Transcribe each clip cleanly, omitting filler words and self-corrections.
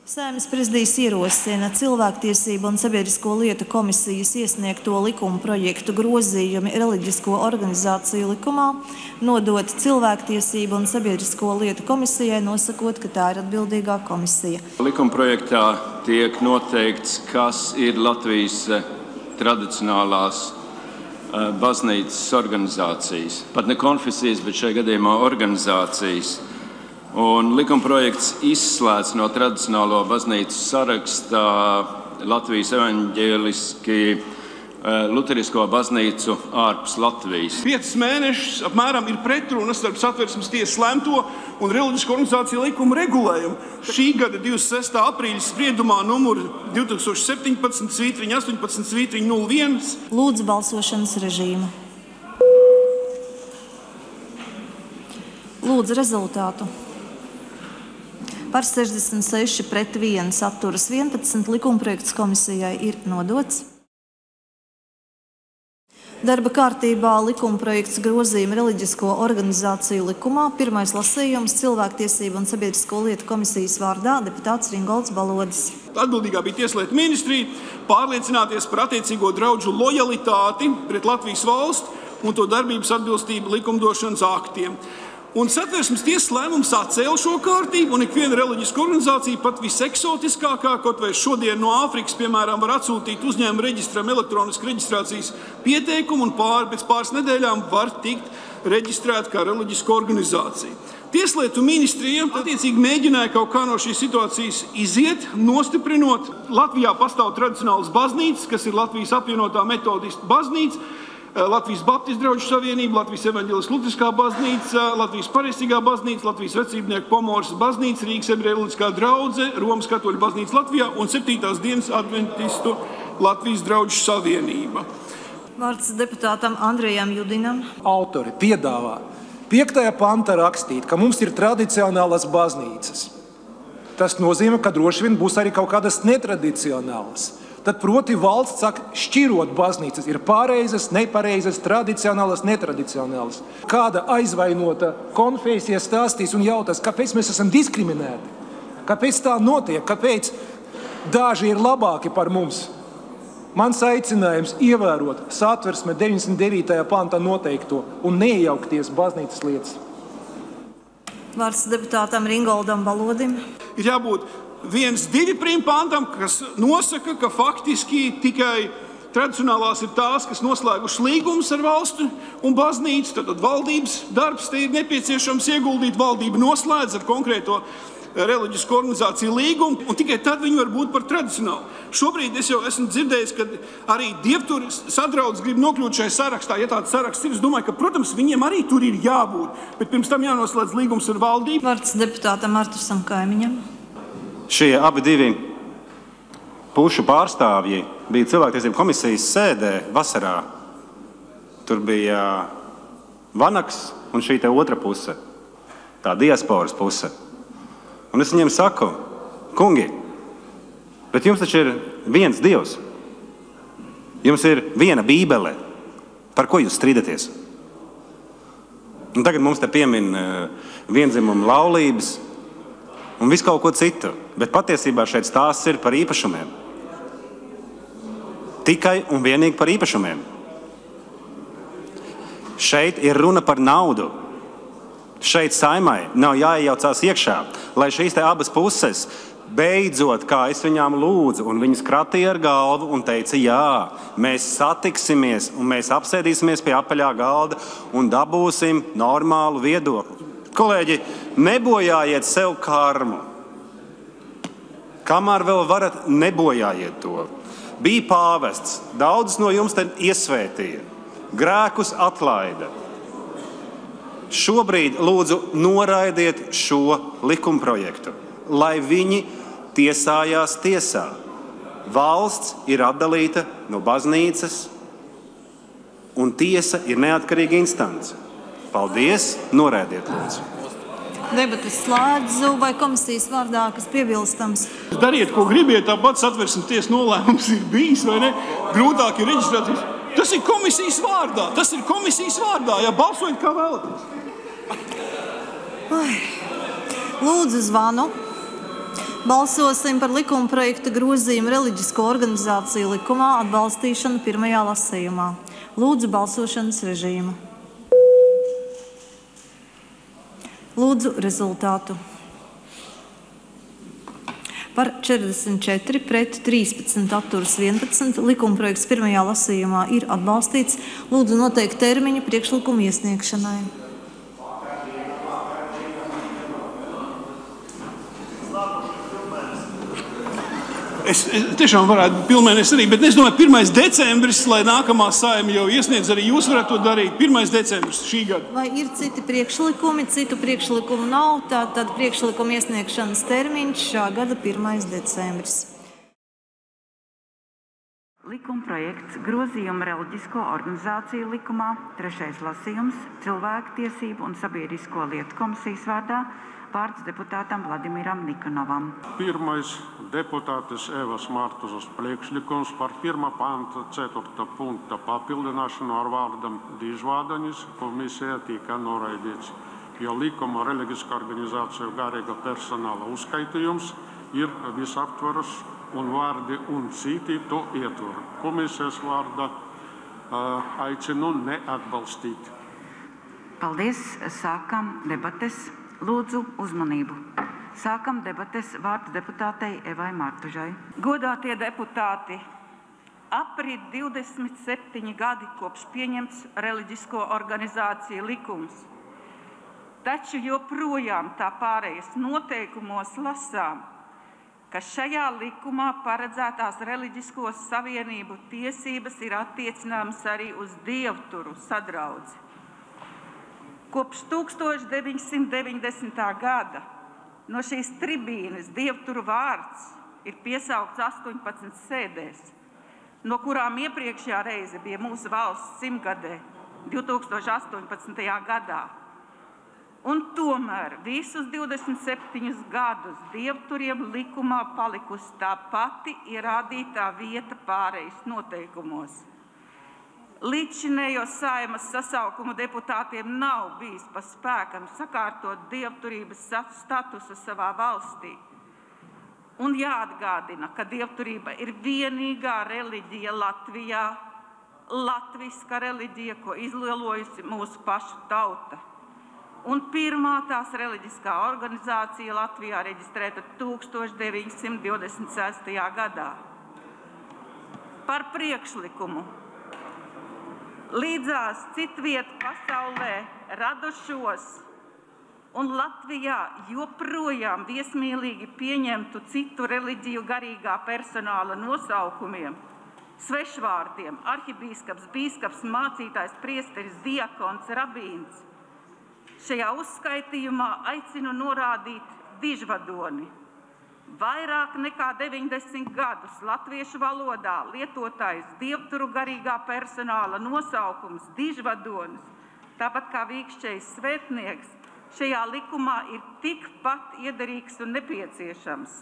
Saeimas prezidijas ierosina Cilvēktiesību un sabiedrisko lietu komisijas iesniegto likuma projektu grozījumi reliģisko organizāciju likumā nodot Cilvēktiesību un sabiedrisko lietu komisijai, nosakot, ka tā ir atbildīgā komisija. Likuma projektā tiek noteikts, kas ir Latvijas tradicionālās baznīcas organizācijas. Pat ne konfesijas, bet šajā gadījumā organizācijas. Un likumprojekts izslēdz no tradicionālo baznīcu sarakstā Latvijas evaņģēliski luterisko baznīcu ārpus Latvijas. 5 mēnešus apmēram ir pretruna starp Satversmes tiesas lēmto un reliģisko organizāciju likuma regulējumu. Šī gada 26. aprīļa spriedumā numuru 2017/18/01. Lūdzu balsošanas režīmu. Lūdzu rezultātu. Par 66 pret 1 atturas 11 likumprojekts komisijai ir nodots. Darba kārtībā likumprojekts grozījuma reliģisko organizāciju likumā. Pirmais lasījums Cilvēktiesību un sabiedrisko lietu komisijas vārdā deputāts Ringolds Balodis. Atbildīgā bija Tieslietu ministrija pārliecināties par attiecīgo draudžu lojalitāti pret Latvijas valsti un to darbības atbilstību likumdošanas aktiem. Un Satversmes tiesas lēmums atcēla šo kārtību, un ikviena reliģiska organizācija, pat viseksotiskākā, kaut vai šodien no Āfrikas, piemēram, var atsūtīt uzņēmuma reģistram elektronisku reģistrācijas pieteikumu, un pēc pāris nedēļām var tikt reģistrēta kā reliģiska organizācija. Tieslietu ministrija attiecīgi mēģināja kaut kā no šīs situācijas iziet, nostiprinot. Latvijā pastāv tradicionālas baznīcas, kas ir Latvijas apvienotā metodistu baznīca, Latvijas Baptistu draugu savienība, Latvijas evaņģēliskā luteriskā baznīca, Latvijas Pareizticīgā baznīca, Latvijas vecībnieku Pomoras baznīca, Rīgas ebreju draudzene, Romas katoļu baznīca Latvijā un 7. dienas adventistu Latvijas draugu savienība. Vārds deputātam Andrejam Judinam. Autori piedāvā 5. pantā rakstīt, ka mums ir tradicionālas baznīcas. Tas nozīmē, ka droši vien būs arī kaut kādas netradicionālas. Tad, proti, valsts saka, šķirot baznīcas, ir pareizas, nepareizas, tradicionālas, netradicionālas. Kāda aizvainota konfesija stāstīs un jautās, kāpēc mēs esam diskriminēti? Kāpēc tā notiek? Kāpēc daži ir labāki par mums? Mans aicinājums ievērot Satversme 99. pantā noteikto un neiejaukties baznīcas lietas. Vārds deputātam Ringoldam Balodim. Ir jābūt 1.2. pantam, kas nosaka, ka faktiski tikai tradicionālās ir tās, kas noslēguši līgumus ar valstu un baznīcu. Tad valdības darbs te ir nepieciešams ieguldīt. Valdība noslēdz ar konkrēto reliģisku organizāciju līgumu, un tikai tad viņi var būt par tradicionālu. Šobrīd es jau esmu dzirdējis, ka arī dievturis sadraudz grib nokļūt šajā sarakstā. Ja tāds saraksts ir, es domāju, ka, protams, viņiem arī tur ir jābūt, bet pirms tam jānoslēdz līgums ar valdību. Vārds deputātam Artusam Kaimiņam. Šie abi divi pušu pārstāvji bija Cilvēktiesību komisijas sēdē vasarā. Tur bija Vanaks un šī te otra puse, tā diasporas puse. Un es viņiem saku, kungi, bet jums taču ir viens Dievs. Jums ir viena Bībele. Par ko jūs strīdaties? Un tagad mums te piemin viendzimumu laulības un visu kaut ko citu. Bet patiesībā šeit stāsts ir par īpašumiem. Tikai un vienīgi par īpašumiem. Šeit ir runa par naudu. Šeit Saeimai nav jāiejaucās iekšā, lai šīs te abas puses beidzot, kā es viņām lūdzu, un viņas kratīja ar galvu un teica, jā, mēs satiksimies un mēs apsēdīsimies pie apaļā galda un dabūsim normālu viedokli. Kolēģi, nebojājiet sev karmu. Kamēr vēl varat, nebojājiet to. Bija pāvests, daudz no jums te iesvētīja, grēkus atlaida. Šobrīd lūdzu noraidiet šo likumprojektu, lai viņi tiesājās tiesā. Valsts ir atdalīta no baznīcas un tiesa ir neatkarīga instance. Paldies, noraidiet lūdzu. Debates slēdzu vai komisijas vārdā, kas piebilstams? Dariet, ko gribiet, tāpat Satversmes tiesas nolēmums ir bijis, vai ne? Grūtāk ir reģistrācijas. Tas ir komisijas vārdā, ja balsojiet kā vēlaties. Lūdzu zvanu. Balsosim par likuma projekta grozījumu reliģisko organizāciju likumā atbalstīšanu pirmajā lasījumā. Lūdzu balsošanas režīmu. Lūdzu rezultātu. Par 44 pret 13 atturas 11 likumprojekts pirmajā lasījumā ir atbalstīts. Lūdzu noteikt termiņu priekšlikumu iesniegšanai. Es tiešām varētu pilnmēnesi arī, bet es domāju, 1. decembris, lai nākamā saima jau iesniedz, arī jūs varētu to darīt. 1. decembris šī gada. Vai ir citi priekšlikumi? Citu priekšlikumu nav, tātad priekšlikuma iesniegšanas termiņš šā gada 1. decembris. Likumprojekts grozījuma reliģisko organizāciju likumā, 3. lasījums, Cilvēktiesību un sabiedrisko lietu komisijas vārdā. Vārds deputātam Vladimiram Nikonovam. Pirmais deputātes Evas Martuzas priekšlikums par 1. panta 4. punkta papildināšanu ar vārdam dižvādaņas komisijā tika noraidīts, jo likuma reliģisko organizāciju garīga personāla uzskaitījums ir visaptveras un vārdi un citi to ietver. Komisijas vārda aicinu neatbalstīt. Paldies. Sākam debates. Lūdzu uzmanību. Sākam debates. Vārds deputātei Evai Martužai. Godātie deputāti, aprit 27 gadi kopš pieņemts reliģisko organizāciju likums. Taču joprojām tā pārējas noteikumos lasām, ka šajā likumā paredzētās reliģisko savienību tiesības ir attiecināmas arī uz dievturu sadraudzi. Kopš 1990. gada no šīs tribīnes dievturu vārds ir piesaukts 18 sēdēs, no kurām iepriekšējā reize bija mūsu valsts 100-gadē 2018. gadā. Un tomēr visus 27 gadus dievturiem likumā palikusi tā pati ierādītā vieta pārejas noteikumos. Līdzšinējo Saimas sasaukumu deputātiem nav bijis pa spēkam sakārtot dievturības statusu savā valstī. Un jāatgādina, ka dievturība ir vienīgā reliģija Latvijā, latviska reliģija, ko izlielojusi mūsu pašu tauta. Un pirmā tās reliģiskā organizācija Latvijā reģistrēta 1926. gadā. Par priekšlikumu. Līdzās citviet pasaulē radušos un Latvijā joprojām viesmīlīgi pieņemtu citu reliģiju garīgā personāla nosaukumiem, svešvārdiem, arhibīskaps, bīskaps, mācītājs, priesteris, diakons, rabīns. Šajā uzskaitījumā aicinu norādīt dižvadoni. Vairāk nekā 90 gadus latviešu valodā lietotais dievturu garīgā personāla nosaukums dižvadonis, tāpat kā vīkšķējs svētnieks, šajā likumā ir tikpat iederīgs un nepieciešams.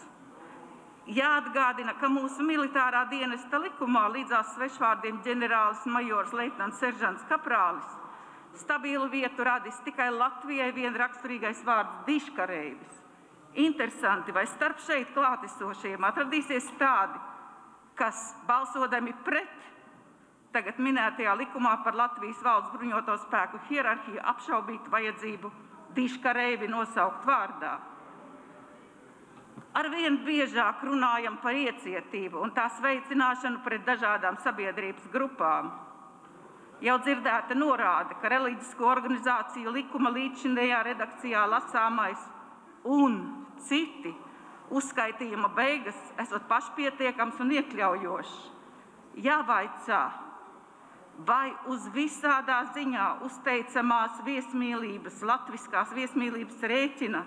Jāatgādina, ka mūsu militārā dienesta likumā līdzās svešvārdiem ģenerālis majors leitnants seržants kaprālis stabilu vietu radis tikai Latvijai vien raksturīgais vārds dižkareivis. Interesanti, vai starp šeit klātesošiem atradīsies tādi, kas balsodami pret tagad minētajā likumā par Latvijas valsts bruņoto spēku hierarhiju apšaubītu vajadzību dižkareivi nosaukt vārdā. Arvien biežāk runājam par iecietību un tās veicināšanu pret dažādām sabiedrības grupām. Jau dzirdēta norāde, ka reliģisko organizāciju likuma līdzšinējā redakcijā lasāmais un citi uzskaitījuma beigas esot pašpietiekams un iekļaujošs. Jāvaicā, vai uz visādā ziņā uzteicamās viesmīlības, latviskās viesmīlības rēķina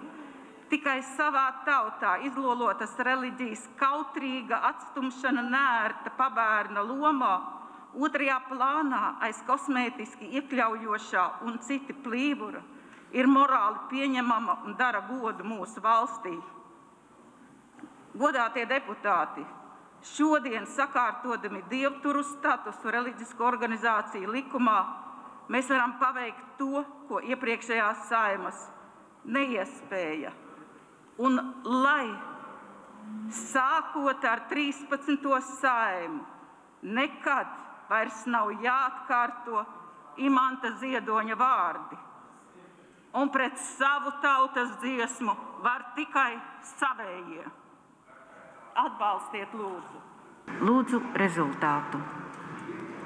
tikai savā tautā izlolotas reliģijas kautrīga atstumšana neērta pabērna lomā, otrajā plānā aiz kosmētiski iekļaujošā un citi plīvura ir morāli pieņemama un dara godu mūsu valstī. Godātie deputāti, šodien sakārtodami dievturu statusu reliģisko organizāciju likumā, mēs varam paveikt to, ko iepriekšējās Saimas neiespēja. Un lai sākot ar 13. Saeimu, nekad vairs nav jāatkārto Imanta Ziedoņa vārdi. Un pret savu tautas dziesmu var tikai savējie. Atbalstiet, lūdzu. Lūdzu rezultātu.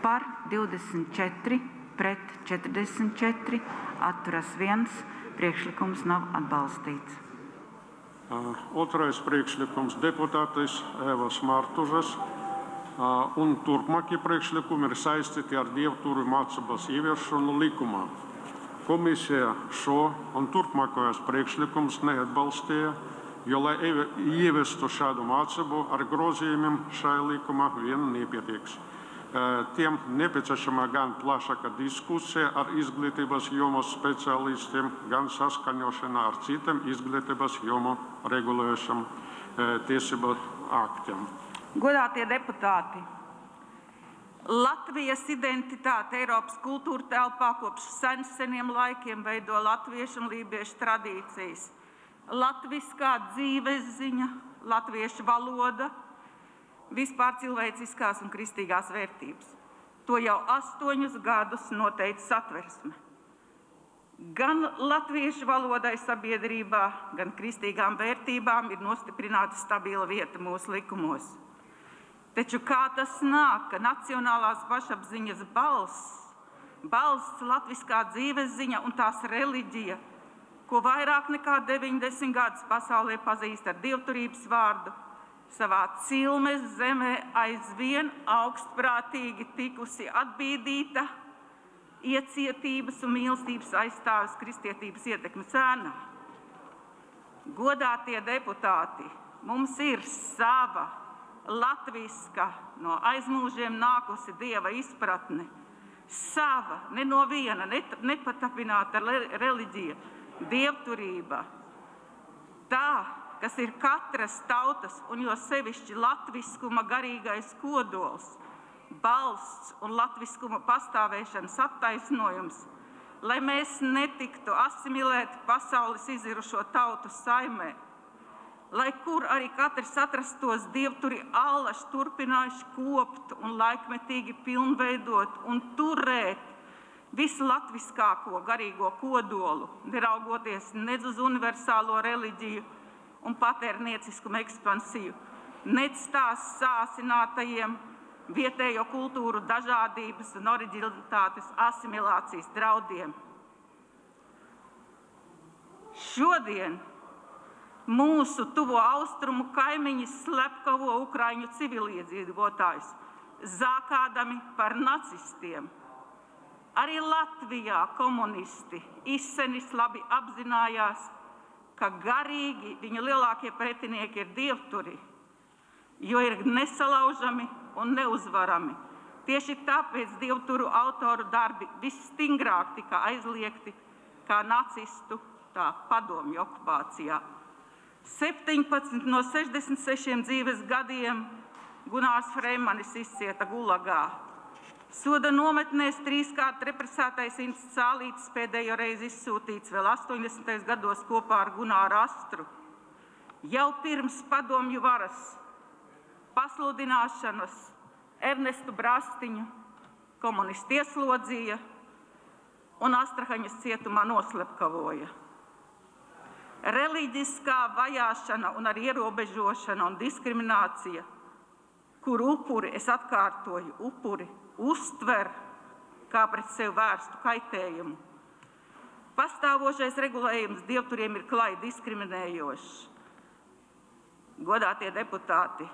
Par 24, pret 44, atturas 1, priekšlikums nav atbalstīts. Otrais priekšlikums deputātes Evas Martužas un turpmākie priekšlikumi ir saistīti ar dievturu mācības ieviešanu likumā. Komisija šo un turpmākajos priekšlikumus neatbalstīja, jo, lai ieviestu šādu mācību ar grozījumiem šai likumā, vien nepietiks. Tiem nepieciešama gan plašāka diskusija ar izglītības jomas speciālistiem, gan saskaņošana ar citiem izglītības jomu regulējušiem tiesību aktiem. Godātie deputāti, Latvijas identitāte Eiropas kultūra telpā kopš seniem laikiem veido latviešu un lībiešu tradīcijas. Latviskā dzīvesziņa, latviešu valoda, vispār cilvēciskās un kristīgās vērtības. To jau 8 gadus noteica Satversme. Gan latviešu valodai sabiedrībā, gan kristīgām vērtībām ir nostiprināta stabila vieta mūsu likumos. Taču kā tas nāk, ka nacionālās pašapziņas balss, latviskā dzīvesziņa un tās reliģija, ko vairāk nekā 90 gadus pasaulē pazīst ar dievturības vārdu, savā cilmes zemē aizvien augstprātīgi tikusi atbīdīta iecietības un mīlestības aizstāvis kristietības ietekmes ēnā. Godātie deputāti, mums ir sava latviska, no aizmūžiem nākusi dieva izpratne, sava, ne no viena, nepatapināta reliģija, dievturība, tā, kas ir katras tautas un jo sevišķi latviskuma garīgais kodols, balsts un latviskuma pastāvēšanas attaisnojums, lai mēs netiktu asimilēti pasaules izirušo tautu saimē, lai kur arī katrs atrastos dievturi allaši turpinājuši kopt un laikmetīgi pilnveidot un turēt visu latviskāko garīgo kodolu, neraugoties nedz uz universālo reliģiju un patērnieciskumu ekspansiju, nedz tās sāsinātajiem vietējo kultūru dažādības un oriģinalitātes asimilācijas draudiem. Šodien mūsu tuvo austrumu kaimiņi slepkavo ukraiņu civiliedzīvotājus, zākādami par nacistiem. Arī Latvijā komunisti izsenis labi apzinājās, ka garīgi viņu lielākie pretinieki ir dievturi, jo ir nesalaužami un neuzvarami. Tieši tāpēc dievturu autoru darbi visstingrāk tika aizliegti kā nacistu, tā padomju okupācijā. 17 no 66 dzīves gadiem Gunārs Freimanis izcieta Gulagā. Soda nometnēs 3-kārt represētais Insts Cālītis pēdējo reizi izsūtīts vēl 80. gados kopā ar Gunāru Astru. Jau pirms padomju varas pasludināšanas Ernestu Brastiņu komunisti ieslodzīja un Astrahaņas cietumā noslepkavoja. Reliģiskā vajāšana un arī ierobežošana un diskriminācija, kur upuri, es atkārtoju, upuri uztver kā pret sevi vērstu kaitējumu. Pastāvošais regulējums dievturiem ir klāji diskriminējošs. Godātie deputāti,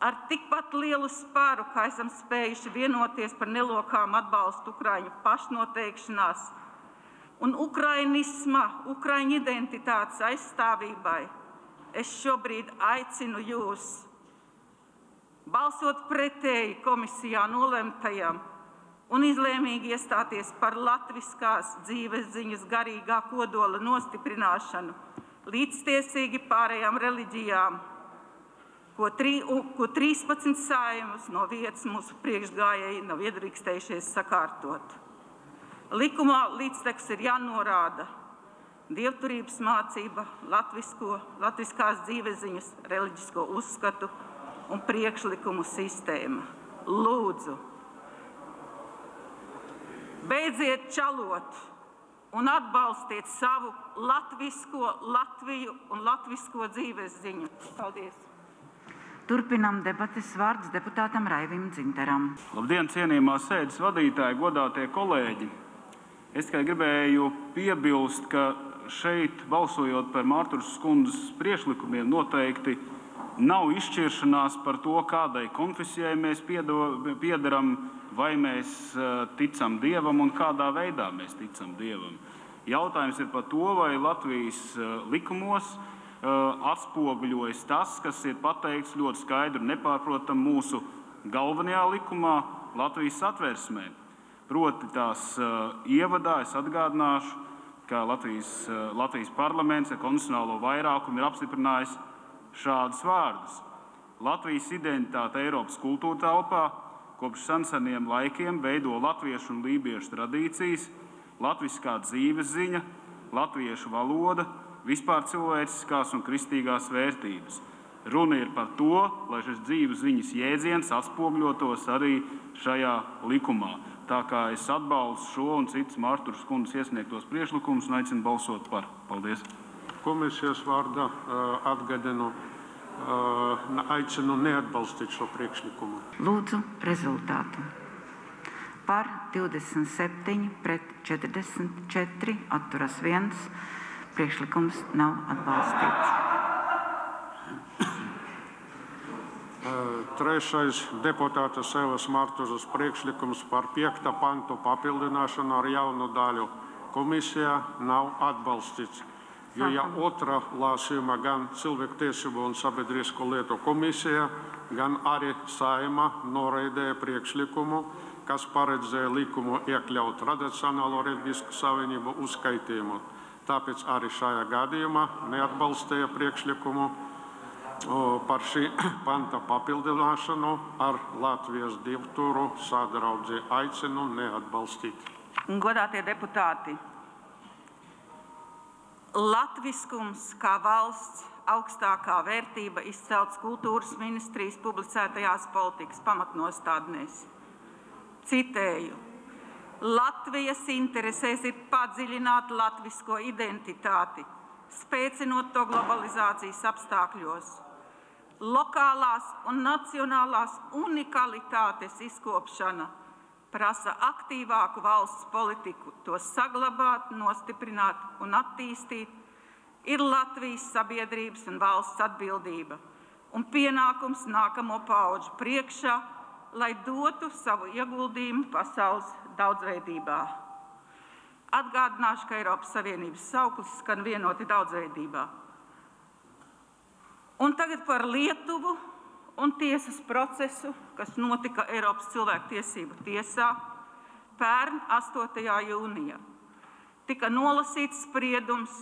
ar tikpat lielu spāru, kā esam spējuši vienoties par nelokām atbalstu Ukraiņu pašnoteikšanās un ukrainisma, ukraiņu identitātes aizstāvībai, es šobrīd aicinu jūs balsot pretēji komisijā nolemtajam un izlēmīgi iestāties par latviskās dzīvesziņas garīgā kodola nostiprināšanu, līdztiesīgi pārējām reliģijām, ko 13 saimas no vietas mūsu priekšgājēji nav iedrīkstējušies sakārtot. Likumā līdztekus ir jānorāda, dievturības mācība, latviskās dzīvesziņas, reliģisko uzskatu un priekšlikumu sistēma. Lūdzu, beidziet čalot un atbalstiet savu latvisko Latviju un latvisko dzīvesziņu. Paldies! Turpinam debates, vārds deputātam Raivim Dzintaram. Labdien, cienījumā sēdes vadītāji, godātie kolēģi! Es tikai gribēju piebilst, ka šeit, balsojot par Mārturas kundzes priekšlikumiem, noteikti nav izšķiršanās par to, kādai konfesijai mēs piederam, vai mēs ticam Dievam un kādā veidā mēs ticam Dievam. Jautājums ir par to, vai Latvijas likumos atspoguļojas tas, kas ir pateikts ļoti skaidri un nepārprotam mūsu galvenajā likumā, Latvijas Satversmē. Proti tās ievadā es atgādināšu, ka Latvijas parlaments ar konstitucionālo vairākumu ir apstiprinājis šādus vārdus. Latvijas identitāte Eiropas kultūra telpā kopš seniem laikiem veido latviešu un lībiešu tradīcijas, latviskā dzīvesziņa, latviešu valoda, vispār cilvēciskās un kristīgās vērtības. Runa ir par to, lai šis dzīvesziņas jēdziens atspoguļotos arī šajā likumā. Tā kā es atbalstu šo un citus Mārturas kundzes iesniegtos priekšlikumus un aicinu balsot par. Paldies! Komisijas vārdā atgādinu, aicinu neatbalstīt šo priekšlikumu. Lūdzu rezultātu. Par 27 pret 44 atturas 1. Priekšlikums nav atbalstīts. Trešais deputātes Evas Martuzas priekšlikums par 5. pantu papildināšanu ar jaunu daļu komisijā nav atbalstīts. Jo ja otrā lasījumā gan Cilvēktiesību un sabiedrisko lietu komisija, gan arī Saeima noraidīja priekšlikumu, kas paredzēja likumu iekļaut tradicionālo reliģisku savienību uzskaitījumu. Tāpēc arī šajā gadījumā neatbalstīja priekšlikumu par šī panta papildināšanu ar Latvijas dievturu sadraudzi. Aicinu neatbalstīt. Godātie deputāti, latviskums kā valsts augstākā vērtība izcelts kultūras ministrijas publicētajās politikas pamatnostādnēs. Citēju. Latvijas interesēs ir padziļināt latvisko identitāti, spēcinot to globalizācijas apstākļos. Lokālās un nacionālās unikalitātes izkopšana prasa aktīvāku valsts politiku, to saglabāt, nostiprināt un attīstīt, ir Latvijas sabiedrības un valsts atbildība un pienākums nākamo paudžu priekšā, lai dotu savu ieguldījumu pasaules daudzveidībā. Atgādināšu, ka Eiropas Savienības sauklis skan vienoti daudzveidībā. Un tagad par Lietuvu un tiesas procesu, kas notika Eiropas cilvēktiesību tiesā pērn 8. jūnijā. Tika nolasīts spriedums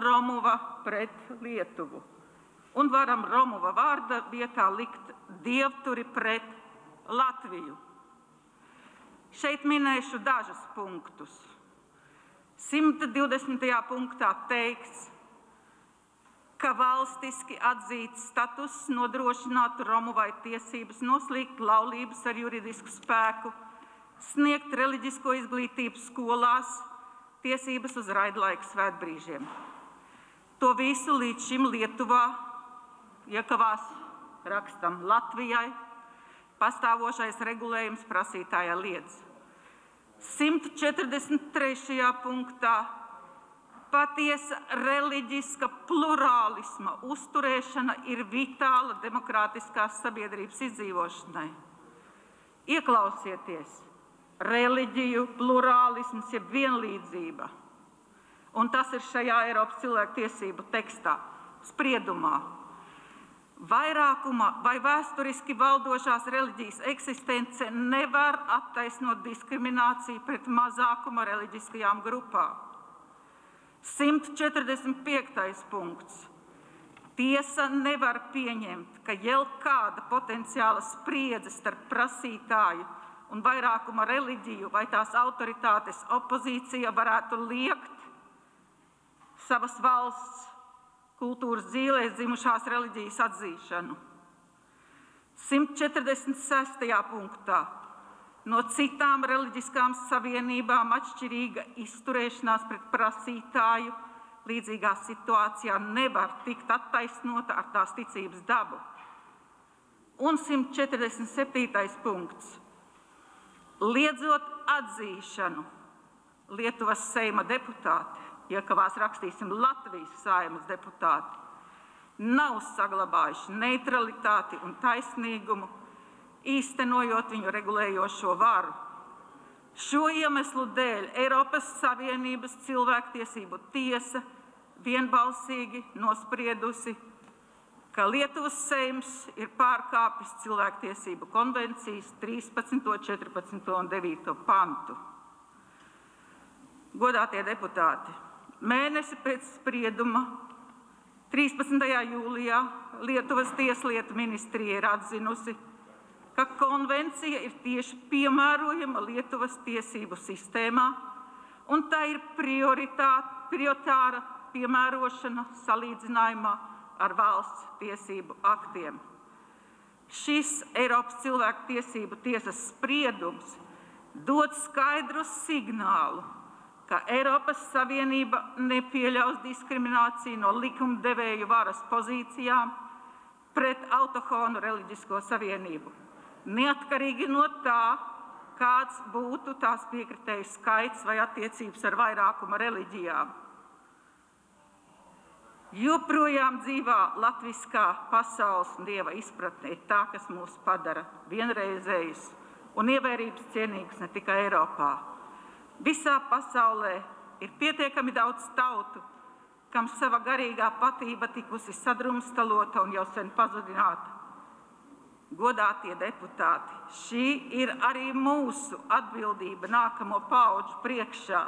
Romuva pret Lietuvu. Un varam Romuva vārda vietā likt dievturi pret Latviju. Šeit minēšu dažus punktus. 120. punktā teikts, ka valstiski atzīts status nodrošinātu Romuvai tiesības noslīgt laulības ar juridisku spēku, sniegt reliģisko izglītību skolās, tiesības uz raidlaika svētbrīžiem. To visu līdz šim Lietuvā, iekavās rakstam Latvijai, pastāvošais regulējums prasītājā liedz. 143. punktā patiesa reliģiska plurālisma uzturēšana ir vitāla demokrātiskās sabiedrības izdzīvošanai. Ieklausieties, reliģiju, plurālisms ir vienlīdzība. Un tas ir šajā Eiropas cilvēktiesību tekstā, spriedumā. Vairākuma vai vēsturiski valdošās reliģijas eksistence nevar attaisnot diskrimināciju pret mazākuma reliģiskajām grupām. 145. punkts. Tiesa nevar pieņemt, ka jebkāda potenciāla spriedze starp prasītāju un vairākuma reliģiju vai tās autoritātes opozīcija varētu liekt savas valsts kultūras dzīvēs dzimušās reliģijas atzīšanu. 146. punktā no citām reliģiskām savienībām atšķirīga izturēšanās pret prasītāju līdzīgā situācijā nevar tikt attaisnota ar tās ticības dabu. Un 147. punkts. Liedzot atzīšanu Lietuvas Seima deputāti, iekavās rakstīsim Latvijas Saeimas deputāti, nav saglabājuši neutralitāti un taisnīgumu, īstenojot viņu regulējošo varu. Šo iemeslu dēļ Eiropas Savienības cilvēktiesību tiesa vienbalsīgi nospriedusi, ka Lietuvas Seims ir pārkāpis cilvēktiesību konvencijas 13., 14. un 9. pantu. Godātie deputāti, mēnesi pēc sprieduma 13. jūlijā Lietuvas tieslietu ministrija ir atzinusi, ka konvencija ir tieši piemērojama Lietuvas tiesību sistēmā, un tā ir prioritāra piemērošana salīdzinājumā ar valsts tiesību aktiem. Šis Eiropas cilvēku tiesību tiesas spriedums dod skaidru signālu, ka Eiropas Savienība nepieļaus diskrimināciju no likumdevēju varas pozīcijām pret autohonu reliģisko savienību, neatkarīgi no tā, kāds būtu tās piekritēju skaits vai attiecības ar vairākuma reliģijām. Joprojām dzīvā latviskā pasaules un Dieva izpratne ir tā, kas mūs padara vienreizējus un ievērības cienīgus ne tikai Eiropā. Visā pasaulē ir pietiekami daudz tautu, kam sava garīgā patība tikusi sadrumstalota un jau sen pazudināta. Godātie deputāti, šī ir arī mūsu atbildība nākamo paudžu priekšā.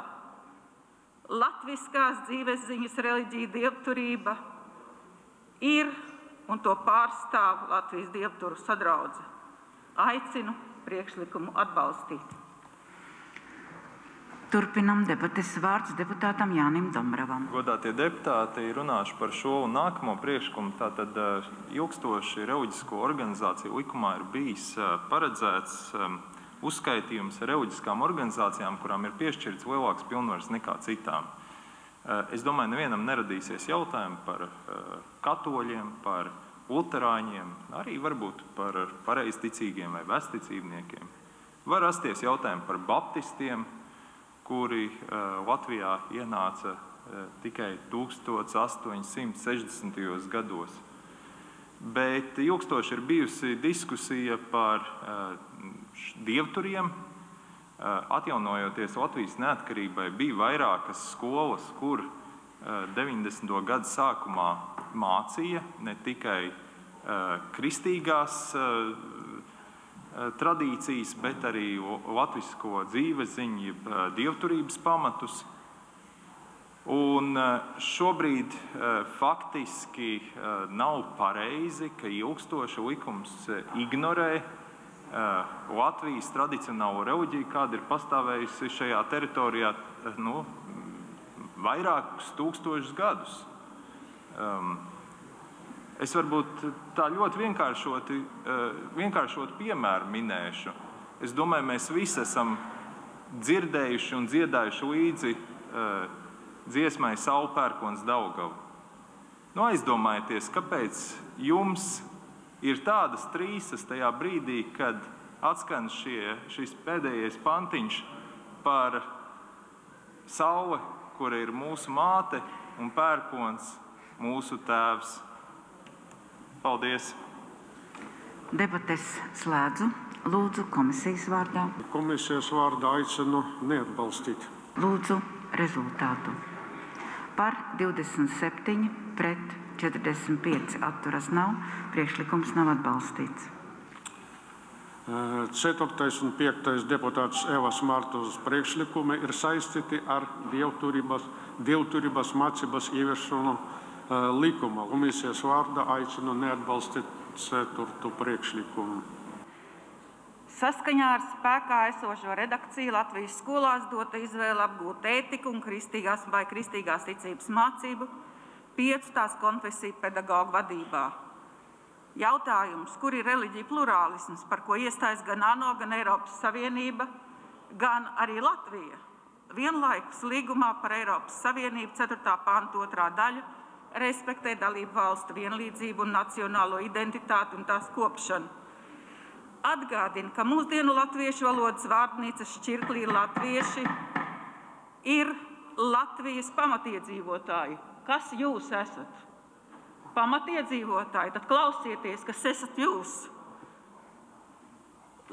Latviskās dzīvesziņas reliģija dievturība ir un to pārstāv Latvijas dievturu sadraudze. Aicinu priekšlikumu atbalstīt. Turpinam debates, vārds deputātam Jānim Dombravam. Godātie deputāti, runāšu par šo un nākamo priekšlikumu. Tātad ilgstoši reliģisko organizāciju likumā ir bijis paredzēts uzskaitījums reliģiskām organizācijām, kurām ir piešķirts lielāks pilnvars nekā citām. Es domāju, nevienam neradīsies jautājumi par katoļiem, par luterāņiem, arī varbūt par pareizticīgiem vai vesticībniekiem. Var rasties jautājumi par baptistiem, kuri Latvijā ienāca tikai 1860. gados. Bet ilgstoši ir bijusi diskusija par dievturiem. Atjaunojoties Latvijas neatkarībai, bija vairākas skolas, kur 90. gadu sākumā mācīja ne tikai kristīgās tradīcijas, bet arī latvisko dzīvesziņu, dievturības pamatus. Un šobrīd faktiski nav pareizi, ka ilgstoši likums ignorē Latvijas tradicionālo reliģiju, kāda ir pastāvējusi šajā teritorijā vairākus tūkstošus gadus. Es varbūt tā ļoti vienkāršotu piemēru minēšu. Es domāju, mēs visi esam dzirdējuši un dziedājuši līdzi dziesmai Saule pērkons Daugava. Aizdomājieties, kāpēc jums ir tādas trīsas tajā brīdī, kad atskan šis pēdējais pantiņš par Sauli, kura ir mūsu māte, un pērkons mūsu tēvs. Paldies! Debates slēdzu. Lūdzu komisijas vārdā. Komisijas vārdā aicinu neatbalstīt. Lūdzu rezultātu. Par 27 pret 45 atturas nav. Priekšlikums nav atbalstīts. 4. un 5. deputāts Evas Martuzas priekšlikumi ir saistīti ar dievturības mācības ieviešanu likuma. Komisijas vārdā aicinu neatbalstīt 4. priekšlikumu. Saskaņā ar spēkā esošo redakciju Latvijas skolās dota izvēle apgūt ētiku un kristīgās ticības mācību 5 tās konfesiju pedagoģu vadībā. Jautājums, kur ir reliģija plurālisms, par ko iestājas gan ANO, gan Eiropas Savienība, gan arī Latvija. Vienlaikus līgumā par Eiropas Savienību 4. panta 2. daļa respektē dalību valstu vienlīdzību un nacionālo identitāti un tās kopšanu. Atgādina, ka mūsdienu latviešu valodas vārdnīcas šķirklī latvieši ir Latvijas pamatiedzīvotāji. Kas jūs esat? Pamatiedzīvotāji, tad klausieties, kas esat jūs.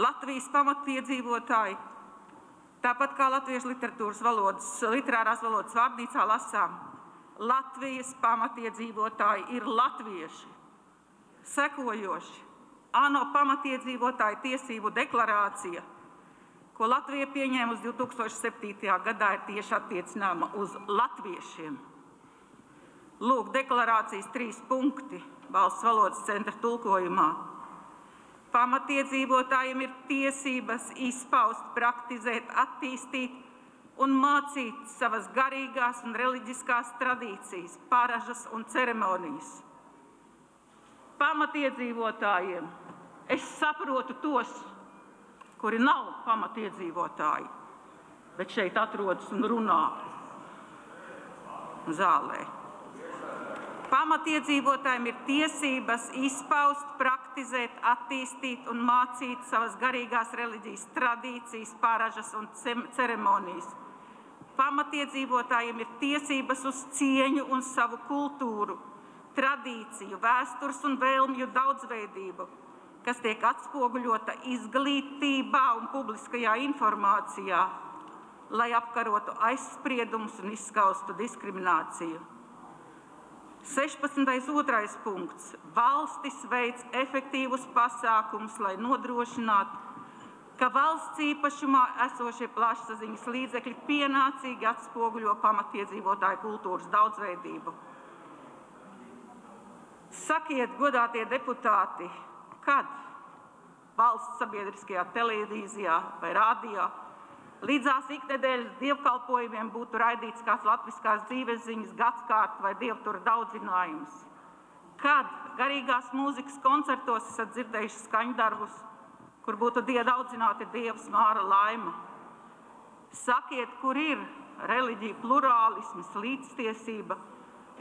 Latvijas pamatiedzīvotāji, tāpat kā latviešu literārās valodas vārdnīcā lasām, Latvijas pamatiedzīvotāji ir latvieši, sekojoši ANO pamatiedzīvotāju tiesību deklarācija, ko Latvija pieņēma uz 2007. gadā, ir tieši attiecināma uz latviešiem. Lūk, deklarācijas 3 punkti Valsts valodas centra tulkojumā. Pamatiedzīvotājiem ir tiesības izpaust, praktizēt, attīstīt un mācīt savas garīgās un reliģiskās tradīcijas, paražas un ceremonijas. Pamatiedzīvotājiem es saprotu tos, kuri nav pamatiedzīvotāji, bet šeit atrodas un runā zālē. Pamatiedzīvotājiem ir tiesības izpaust, praktizēt, attīstīt un mācīt savas garīgās reliģijas tradīcijas, paražas un ceremonijas. Pamatiedzīvotājiem ir tiesības uz cieņu un savu kultūru, tradīciju, vēstures un vēlmju daudzveidību, kas tiek atspoguļota izglītībā un publiskajā informācijā, lai apkarotu aizspriedumus un izskaustu diskrimināciju. 16. 2. punkts. Valstis veic efektīvus pasākumus, lai nodrošinātu, ka valsts īpašumā esošie plašsaziņas līdzekļi pienācīgi atspoguļo pamatiedzīvotāju kultūras daudzveidību. Sakiet, godātie deputāti, kad valsts sabiedriskajā televīzijā vai radio līdzās iknedēļas dievkalpojumiem būtu raidīts kāds latviskās dzīvesziņas gadskārt vai dievtura daudzinājums. Kad garīgās mūzikas koncertos esat dzirdējuši skaņdarbus, kur būtu daudzināti dievs, māra, laima. Sakiet, kur ir reliģija plurālisms, līdztiesība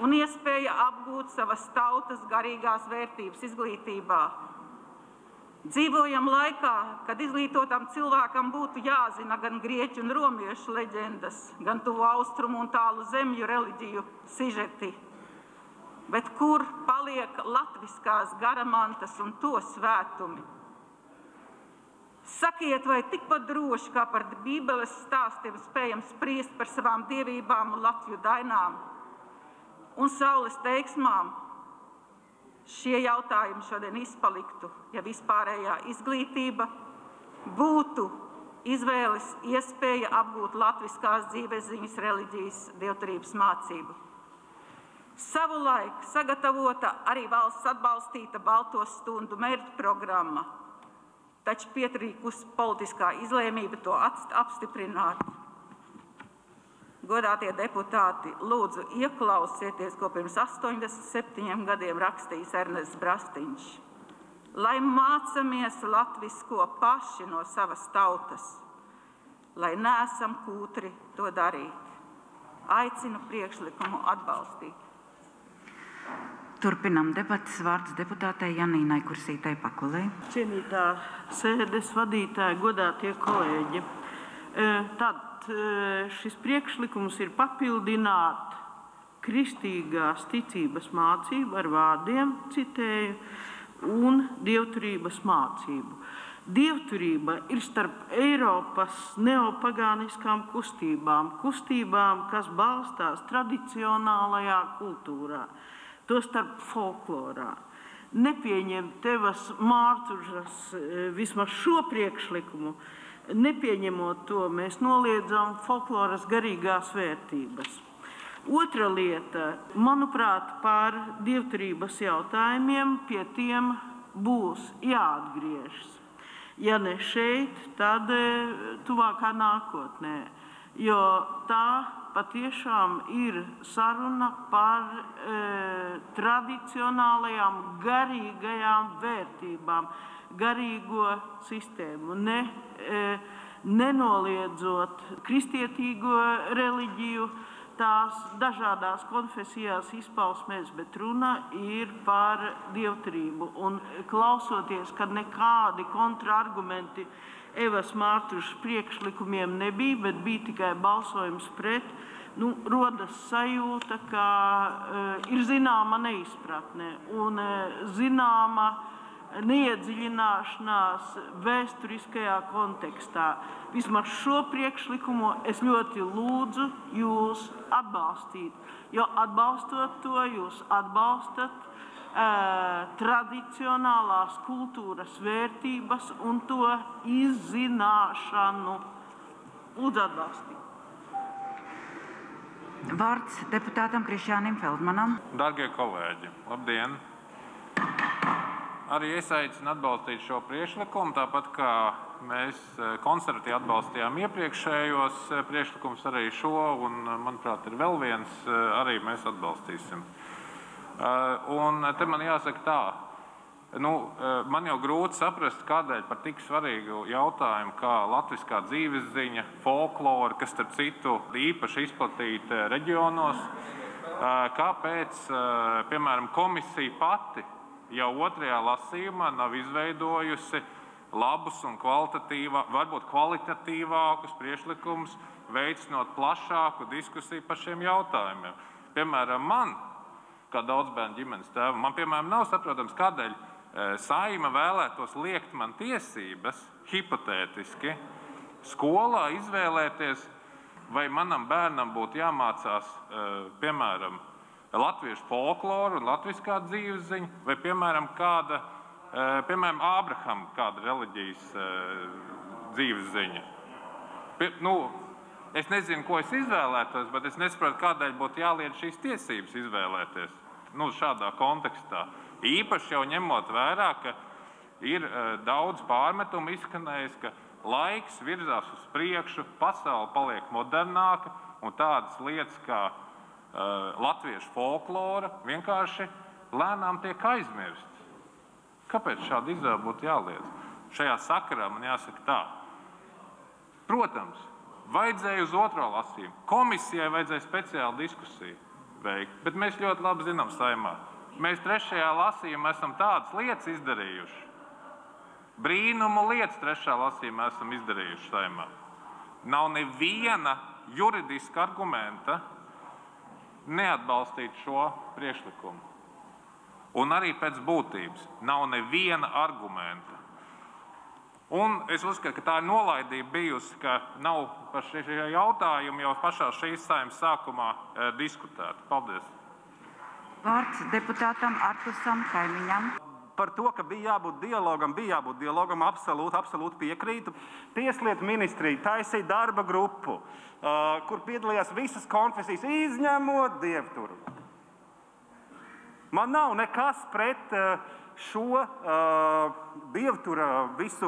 un iespēja apgūt savas tautas garīgās vērtības izglītībā. Dzīvojam laikā, kad izglītotam cilvēkam būtu jāzina gan grieķu un romiešu leģendas, gan tuvu austrumu un tālu zemju reliģiju sižeti. Bet kur paliek latviskās garamantas un to svētumi? Sakiet, vai tikpat droši kā par Bībeles stāstiem spējam spriest par savām dievībām un Latviju dainām un saules teiksmām? Šie jautājumi šodien izpaliktu, ja vispārējā izglītība būtu izvēles iespēja apgūt latviskās dzīvesziņas reliģijas dievturības mācību. Savulaik sagatavota arī valsts atbalstīta Balto stundu mērķu programma, taču pietrīkus politiskā izlēmība to apstiprināt. Godātie deputāti, lūdzu ieklausieties, ko pirms 87 gadiem rakstījis Ernests Brastiņš. Lai mācamies latvisko paši no savas tautas, lai neesam kūtri to darīt. Aicinu priekšlikumu atbalstīt. Turpinam debatas. Vārds deputātei Janīnai Kursītei Pakulei. Cienītā sēdes vadītāja, godātie kolēģi. Tad šis priekšlikums ir papildināt kristīgās ticības mācību ar vārdiem, citēju, un dievturības mācību. Dievturība ir starp Eiropas neopagāniskām kustībām, kas balstās tradicionālajā kultūrā, tostarp folklorā. Nepieņemt Evas Mārtužas vismaz šo priekšlikumu, nepieņemot to, mēs noliedzam folkloras garīgās vērtības. Otra lieta, manuprāt, par dievturības jautājumiem pie tiem būs jāatgriežas. Ja ne šeit, tad tuvākā nākotnē. Jo tā patiešām ir saruna par tradicionālajām garīgajām vērtībām, garīgo sistēmu, nenoliedzot kristietīgo reliģiju, tās dažādās konfesijās izpausmēs, bet runa ir par dievturību. Un klausoties, kad nekādi kontraargumenti Evas Mārtušas priekšlikumiem nebija, bet bija tikai balsojums pret, rodas sajūta, ka ir zināma neizpratne un zināma neiedziļināšanās vēsturiskajā kontekstā. Vismaz šo priekšlikumu es ļoti lūdzu jūs atbalstīt, jo atbalstot to, jūs atbalstat tradicionālās kultūras vērtības un to izzināšanu. Lūdzu atbalstīt. Vārds deputātam Krišjānim Feldmanam. Dargie kolēģi, labdien! Arī es aicinu atbalstīt šo priekšlikumu, tāpat kā mēs konservatīvi atbalstījām iepriekšējos priekšlikumus, arī šo, un, manuprāt, ir vēl viens, arī mēs atbalstīsim. Un te man jāsaka tā, man jau grūti saprast, kādēļ par tik svarīgu jautājumu kā latviskā dzīvesziņa, folklora, kas, starp citu, īpaši izplatīta reģionos, kāpēc, piemēram, komisija pati jau otrajā lasījumā nav izveidojusi labus un varbūt kvalitatīvākus priekšlikumus, veicinot plašāku diskusiju par šiem jautājumiem. Piemēram, man, kā daudzbērnu ģimenes tēvam, man, piemēram, nav saprotams, kādēļ Saeima vēlētos liekt man tiesības, hipotētiski, skolā izvēlēties, vai manam bērnam būtu jāmācās, piemēram, latviešu folkloru un latviskā dzīvesziņa, vai, piemēram, Ābrahama kāda reliģijas dzīvesziņa. Es nezinu, ko es izvēlētos, bet es nesaprotu, kādēļ būtu jāliedz šīs tiesības izvēlēties šādā kontekstā. Īpaši jau ņemot vērā, ka ir daudz pārmetumu izskanējis, ka laiks virzās uz priekšu, pasaule paliek modernāka un tādas lietas kā latviešu folklora vienkārši lēnām tiek aizmirstas. Kāpēc šāda izvēle būtu jāliedz? Šajā sakarā man jāsaka tā. Protams, vajadzēja uz otro lasījumu. Komisijai vajadzēja speciālu diskusiju veikt, bet mēs ļoti labi zinām Saeimā. Mēs trešajā lasījumā esam tādas lietas izdarījuši. Brīnumu lietas trešā lasījumā esam izdarījuši Saeimā. Nav neviena juridiska argumenta neatbalstīt šo priekšlikumu. Un arī pēc būtības nav neviena argumenta. Un es uzskatu, ka tā ir nolaidība bijusi, ka nav par šie jautājumi jau pašā šīs Saeimas sākumā diskutēti. Paldies! Vārds deputātam Artusam Kaimiņam. Par to, ka bija jābūt dialogam, absolūti piekrītu. Tieslietu ministrija taisīja darba grupu, kur piedalījās visas konfesijas, izņemot dievturu. Man nav nekas pret šo dievtura visu,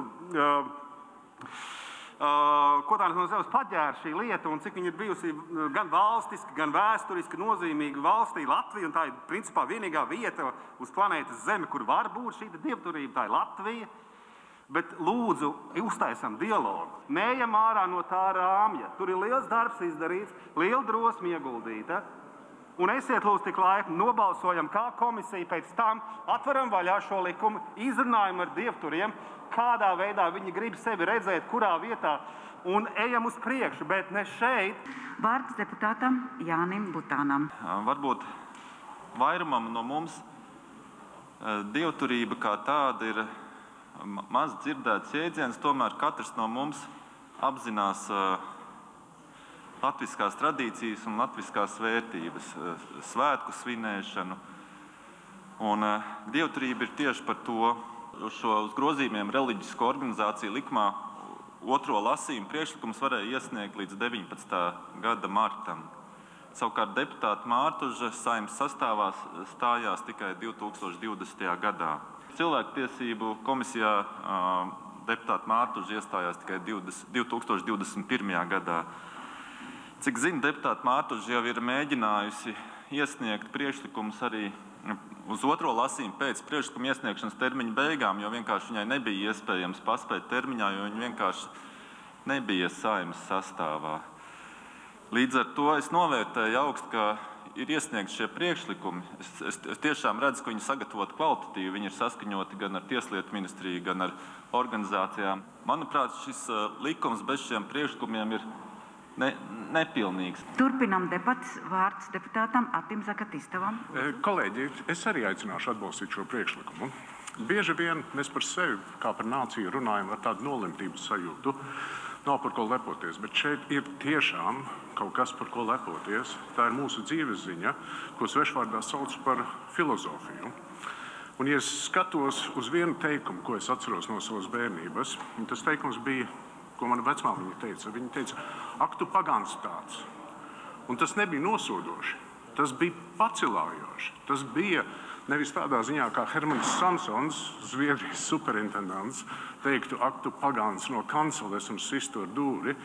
ko tā no sevis paģēra šī lieta un cik viņa ir bijusi gan valstiski, gan vēsturiski nozīmīga valstī Latvija. Un tā ir principā vienīgā vieta uz planētas Zeme, kur var būt šī dievturība, tā ir Latvija. Bet lūdzu, uztaisam dialogu. Neejam ārā no tā rāmja. Tur ir liels darbs izdarīts, liela drosme ieguldīta. Un esiet lūdzu tik laipni, nobalsojam kā komisija, pēc tam atveram vaļā šo likumu, izrunājam ar dievturiem, kādā veidā viņi grib sevi redzēt, kurā vietā, un ejam uz priekšu, bet ne šeit. Vārds deputātam Jānim Butānam. Varbūt vairumam no mums dievturība kā tāda ir maz dzirdēts jēdziens, tomēr katrs no mums apzinās latviskās tradīcijas un latviskās vērtības, svētku svinēšanu. Un dievturība ir tieši par to. Uz grozījumiem reliģisko organizāciju likumā otro lasījumu priekšlikums varēja iesniegt līdz 19. gada martam. Savukārt deputāta Mārtuža Saeimas sastāvā stājās tikai 2020. gadā. Cilvēktiesību komisijā deputāta Mārtuža iestājās tikai 2021. gadā. Cik zinu, deputāta Mārtuža jau ir mēģinājusi iesniegt priekšlikumus arī uz otro lasījumu pēc priekšlikuma iesniegšanas termiņa beigām, jo vienkārši viņai nebija iespējams paspēt termiņā, jo viņa vienkārši nebija Saeimas sastāvā. Līdz ar to es novērtēju augstu, ka ir iesniegti šie priekšlikumi. Es tiešām redzu, ka viņi sagatavoti kvalitatīvi, viņi ir saskaņoti gan ar Tieslietu ministriju, gan ar organizācijām. Manuprāt, šis likums bez šiem priekšlikumiem ir nepilnīgs. Turpinam debats. Vārds deputātam Attim Zakatistavam. Kolēģi, es arī aicināšu atbalstīt šo priekšlikumu. Bieži vien mēs par sevi, kā par nāciju, runājam ar tādu nolemtības sajūtu. Nav par ko lepoties, bet šeit ir tiešām kaut kas, par ko lepoties. Tā ir mūsu dzīves ziņa, ko svešvārdā sauc par filozofiju. Un, ja es skatos uz vienu teikumu, ko es atceros no savas bērnības, tas teikums bija, ko mana vecmāmiņa teica. Viņa teica, ak, tu pagāns tāds. Un tas nebija nosodoši, tas bija pacelājoši. Tas bija nevis tādā ziņā, kā Hermans Samsons, Zviedrijas superintendants, teiktu, ak, tu pagāns no kanceles un sistu ar dūri,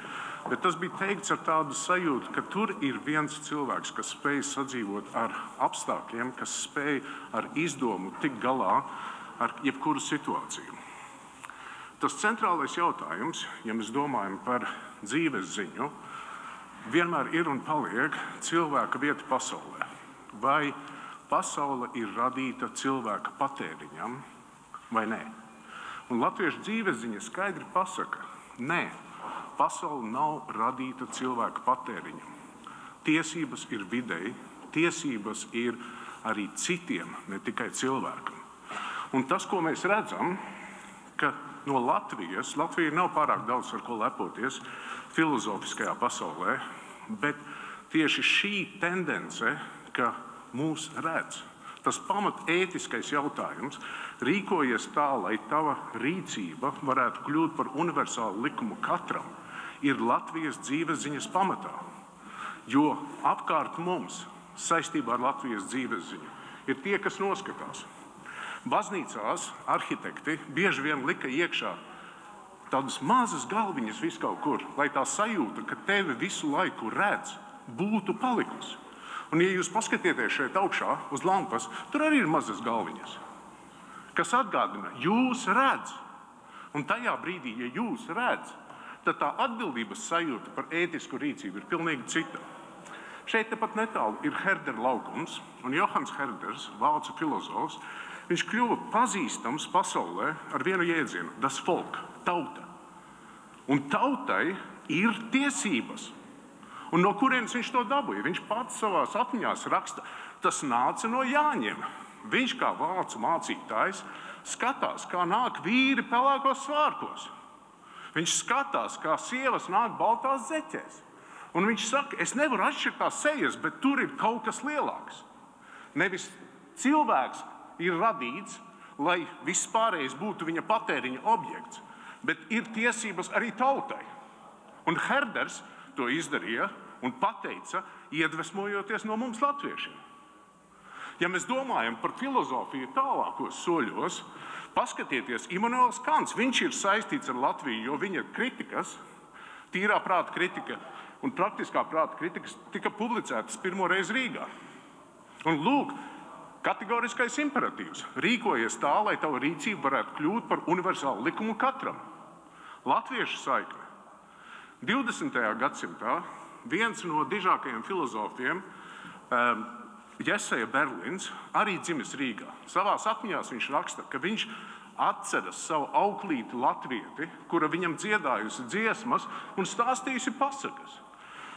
bet tas bija teikts ar tādu sajūtu, ka tur ir viens cilvēks, kas spēj sadzīvot ar apstākļiem, kas spēj ar izdomu tikt galā ar jebkuru situāciju. Tas centrālais jautājums, ja mēs domājam par dzīves ziņu, vienmēr ir un paliek cilvēka vieta pasaulē. Vai pasaule ir radīta cilvēka patēriņam vai nē? Un latviešu dzīves ziņa skaidri pasaka, nē, pasaule nav radīta cilvēka patēriņam. Tiesības ir videi, tiesības ir arī citiem, ne tikai cilvēkam. Un tas, ko mēs redzam, ka no Latvijas, Latvija nav pārāk daudz ar ko lepoties filozofiskajā pasaulē, bet tieši šī tendence, ka mūs redz, tas pamat ētiskais jautājums, rīkojies tā, lai tava rīcība varētu kļūt par universālu likumu katram, ir Latvijas dzīves ziņas pamatā. Jo apkārt mums, saistībā ar Latvijas dzīves ziņu, ir tie, kas noskatās. Baznīcās arhitekti bieži vien lika iekšā tādas mazas galviņas vis kaut kur, lai tā sajūta, ka tevi visu laiku redz, būtu palikusi. Un, ja jūs paskatieties šeit augšā uz lampas, tur arī ir mazas galviņas, kas atgādina, jūs redz. Un tajā brīdī, ja jūs redz, tad tā atbildības sajūta par ētisku rīcību ir pilnīgi cita. Šeit tepat netālu ir Herdera laukums, un Johans Herders, vācu filozofs, viņš kļuva pazīstams pasaulē ar vienu jēdzienu – das Volk, tauta. Un tautai ir tiesības. Un no kurienes viņš to dabūja? Viņš pats savās atmiņās raksta, tas nāca no Jāņiem. Viņš kā vācu mācītājs skatās, kā nāk vīri pelēkos svārkos. Viņš skatās, kā sievas nāk baltās zeķēs. Un viņš saka, es nevaru atšķirt tās sejas, bet tur ir kaut kas lielāks. Nevis cilvēks ir radīts, lai viss pārējais būtu viņa patēriņa objekts, bet ir tiesības arī tautai. Un Herders to izdarīja un pateica, iedvesmojoties no mums latviešiem. Ja mēs domājam par filozofiju tālākos soļos, paskatieties, Immanuels Kants, viņš ir saistīts ar Latviju, jo viņa kritikas, tīrā prāta kritika un praktiskā prāta kritikas tika publicētas pirmo reizi Rīgā. Un lūk, kategoriskais imperatīvs. Rīkojies tā, lai tava rīcība varētu kļūt par universālu likumu katram. Latviešu saikne. 20. gadsimtā viens no dižākajiem filozofiem, Jeseja Berlins, arī dzimis Rīgā. Savās atmiņās viņš raksta, ka viņš atceras savu auklīti latvieti, kura viņam dziedājusi dziesmas un stāstījusi pasakas.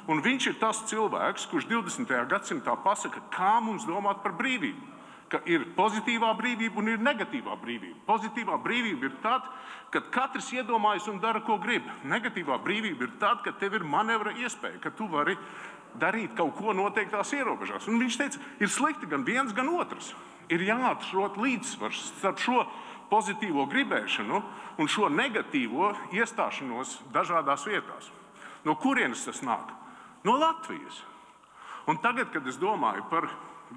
Un viņš ir tas cilvēks, kurš 20. gadsimtā pasaka, kā mums domāt par brīvību. Ka ir pozitīvā brīvība un ir negatīvā brīvība. Pozitīvā brīvība ir tad, kad katrs iedomājas un dara, ko grib. Negatīvā brīvība ir tad, kad tev ir manevra iespēja, ka tu vari darīt kaut ko noteiktās ierobežās. Un viņš teica, ir slikti gan viens, gan otrs. Ir jāatrod līdzsvars starp šo pozitīvo gribēšanu un šo negatīvo iestāšanos dažādās vietās. No kurienes tas nāk? No Latvijas. Un tagad, kad es domāju par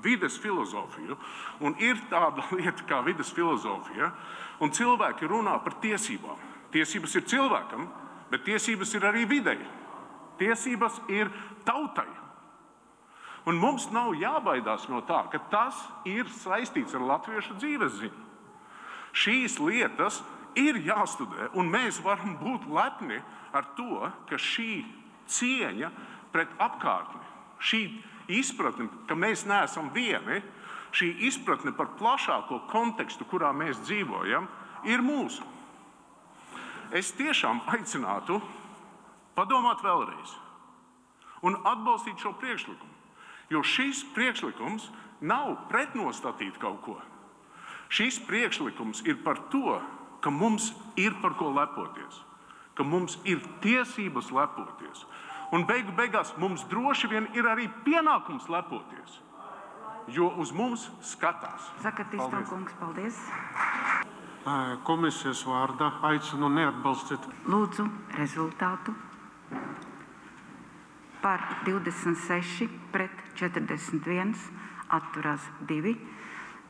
vides filozofiju, un ir tāda lieta kā vides filozofija, un cilvēki runā par tiesībām. Tiesības ir cilvēkam, bet tiesības ir arī videi. Tiesības ir tautai. Un mums nav jābaidās no tā, ka tas ir saistīts ar latviešu dzīvesziņu. Šīs lietas ir jāstudē, un mēs varam būt lepni ar to, ka šī cieņa pret apkārtni, šī izpratne, ka mēs neesam vieni, šī izpratne par plašāko kontekstu, kurā mēs dzīvojam, ir mūsu. Es tiešām aicinātu padomāt vēlreiz un atbalstīt šo priekšlikumu, jo šis priekšlikums nav pretnostatīt kaut ko. Šis priekšlikums ir par to, ka mums ir par ko lepoties, ka mums ir tiesības lepoties. Un beigās mums droši vien ir arī pienākums lepoties, jo uz mums skatās. Zakatīsto kungs, paldies. Komisijas vārdā aicinu neatbalstīt. Lūdzu rezultātu. Par 26 pret 41 atturās 2.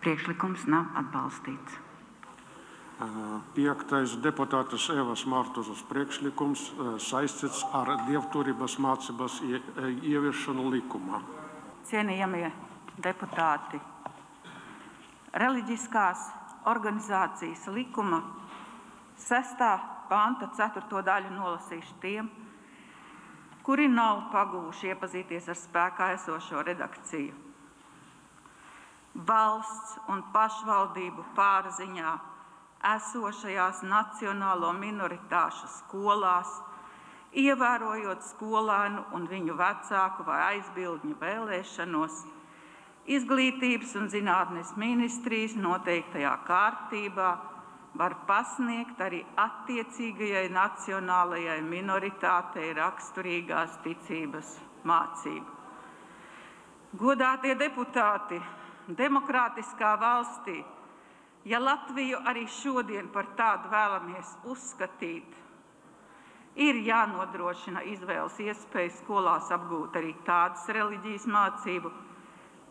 Priekšlikums nav atbalstīts. 5. deputātes Evas Martuzas priekšlikums saistīts ar dievturības mācības ieviešanu likumā. Cienījamie deputāti, reliģiskās organizācijas likuma 6. panta 4. daļu nolasīšu tiem, kuri nav pagūši iepazīties ar spēkā esošo redakciju. Valsts un pašvaldību pārziņā esošajās nacionālo minoritāšu skolās, ievērojot skolēnu un viņu vecāku vai aizbildņu vēlēšanos, Izglītības un zinātnes ministrijas noteiktajā kārtībā var pasniegt arī attiecīgajai nacionālajai minoritātei raksturīgās ticības mācību. Godātie deputāti, demokrātiskā valstī, ja Latviju arī šodien par tādu vēlamies uzskatīt, ir jānodrošina izvēles iespējas skolās apgūt arī tādas reliģijas mācību,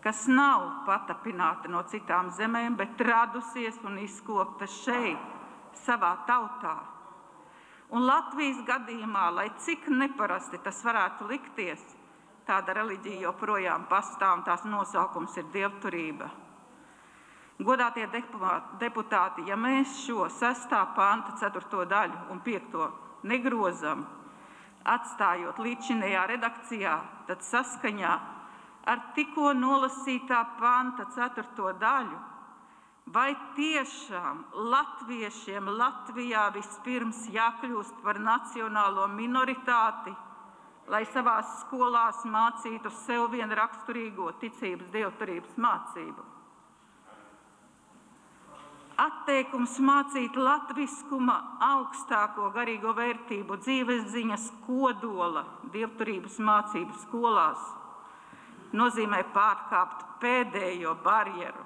kas nav patapināta no citām zemēm, bet radusies un izkopta šeit, savā tautā. Un Latvijas gadījumā, lai cik neparasti tas varētu likties, tāda reliģija joprojām pastāv, un tās nosaukums ir dievturība. Godātie deputāti, ja mēs šo 6. panta 4. daļu un 5. negrozam, atstājot līdzinējā redakcijā, tad saskaņā ar tikko nolasītā panta 4. daļu, vai tiešām latviešiem Latvijā vispirms jākļūst par nacionālo minoritāti, lai savās skolās mācītu sev vien raksturīgo ticības dievturības mācību? Atteikums mācīt latviskuma augstāko garīgo vērtību dzīvesziņas kodola dievturības mācību skolās nozīmē pārkāpt pēdējo barjeru,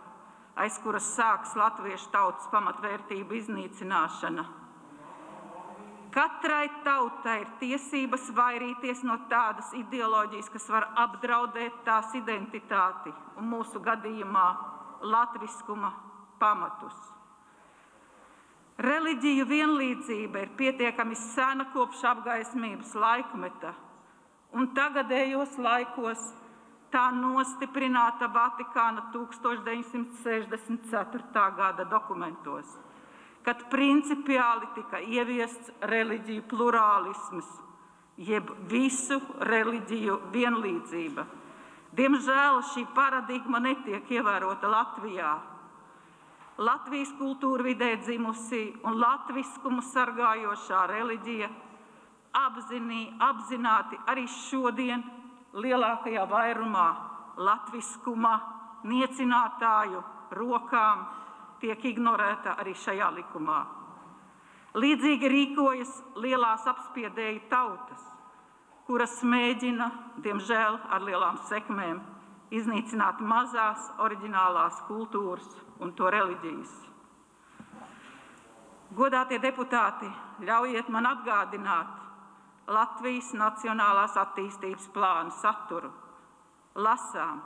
aiz kuras sākas latviešu tautas pamatvērtību iznīcināšana. Katrai tautai ir tiesības vairīties no tādas ideoloģijas, kas var apdraudēt tās identitāti un mūsu gadījumā latviskuma pamatus. Reliģiju vienlīdzība ir pietiekami sena kopš apgaismības laikmeta, un tagadējos laikos tā nostiprināta Vatikāna 1964. gada dokumentos, kad principiāli tika ieviests reliģiju plurālisms, jeb visu reliģiju vienlīdzība. Diemžēl šī paradigma netiek ievērota Latvijā. Latvijas kultūra vidē dzimusi un latviskumu sargājošā reliģija apzināti arī šodien lielākajā vairumā latviskuma niecinātāju rokām tiek ignorēta arī šajā likumā. Līdzīgi rīkojas lielās apspiedēju tautas, kuras mēģina, diemžēl ar lielām sekmēm, iznīcināt mazās oriģinālās kultūras un to reliģijas. Godātie deputāti, ļaujiet man atgādināt Latvijas Nacionālās attīstības plāna saturu. Lasām.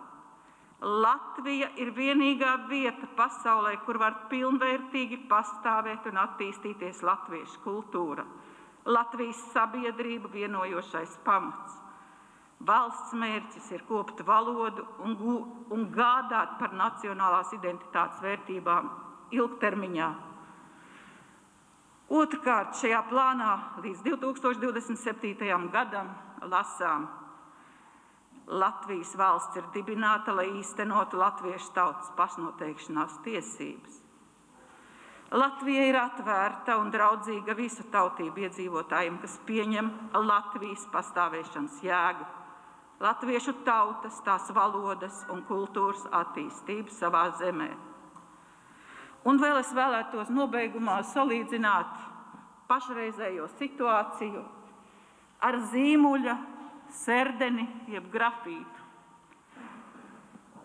Latvija ir vienīgā vieta pasaulē, kur var pilnvērtīgi pastāvēt un attīstīties latviešu kultūra. Latvijas sabiedrību vienojošais pamats. Valsts mērķis ir kopt valodu un gādāt par nacionālās identitātes vērtībām ilgtermiņā. Otrkārt, šajā plānā līdz 2027. gadam lasām: Latvijas valsts ir dibināta, lai īstenotu latviešu tautas pašnoteikšanās tiesības. Latvija ir atvērta un draudzīga visu tautību iedzīvotājiem, kas pieņem Latvijas pastāvēšanas jēgu, latviešu tautas, tās valodas un kultūras attīstību savā zemē. Un vēl es vēlētos nobeigumā salīdzināt pašreizējo situāciju ar zīmuļa serdeni jeb grafītu.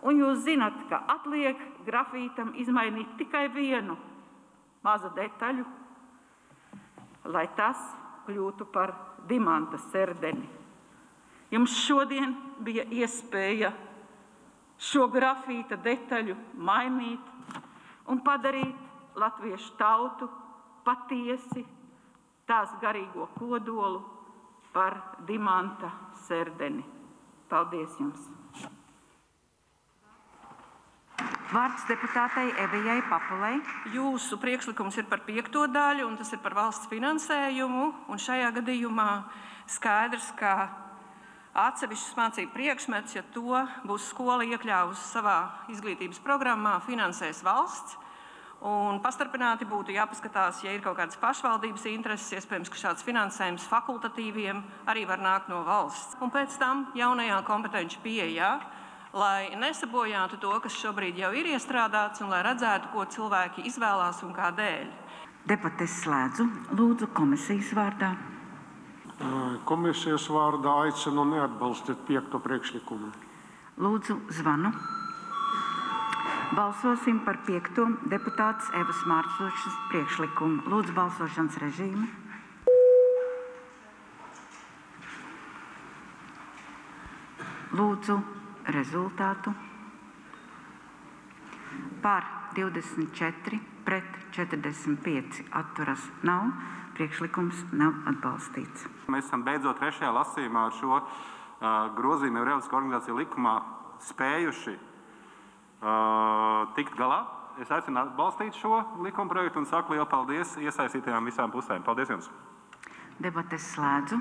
Un jūs zināt, ka atliek grafītam izmainīt tikai vienu mazu detaļu, lai tas kļūtu par dimanta serdeni. Jums šodien bija iespēja šo grafīta detaļu mainīt un padarīt latviešu tautu patiesi tās garīgo kodolu par dimanta serdeni. Paldies jums! Vārds deputātei Evijai Papulei. Jūsu priekšlikums ir par 5. daļu, un tas ir par valsts finansējumu. Un šajā gadījumā skaidrs, ka atsevišķus mācību priekšmets, ja to būs skola iekļāvusi savā izglītības programmā, finansēs valsts. Un pastarpināti būtu jāpaskatās, ja ir kaut kādas pašvaldības intereses, iespējams, ka šāds finansējums fakultatīviem arī var nākt no valsts. Un pēc tam jaunajā kompetenci pieejā, lai nesabojātu to, kas šobrīd jau ir iestrādāts, un lai redzētu, ko cilvēki izvēlās un kādēļ. Debates slēdzu. Lūdzu komisijas vārdā. Komisijas vārdā aicinu neatbalstīt 5. priekšlikumu. Lūdzu Zvanu. Balsosim par 5. deputātes Evas Mārtošas priekšlikumu. Lūdzu balsošanas režīmu. Lūdzu rezultātu. Par 24, pret 45 atturas nav. Priekšlikums nav atbalstīts. Mēs esam beidzot 3. lasījumā ar šo grozījumu Reliģisko organizāciju likumā spējuši tikt galā. Es aicinu atbalstīt šo likumprojektu un saku lielu paldies iesaistītajām visām pusēm. Paldies jums! Debates slēdzu.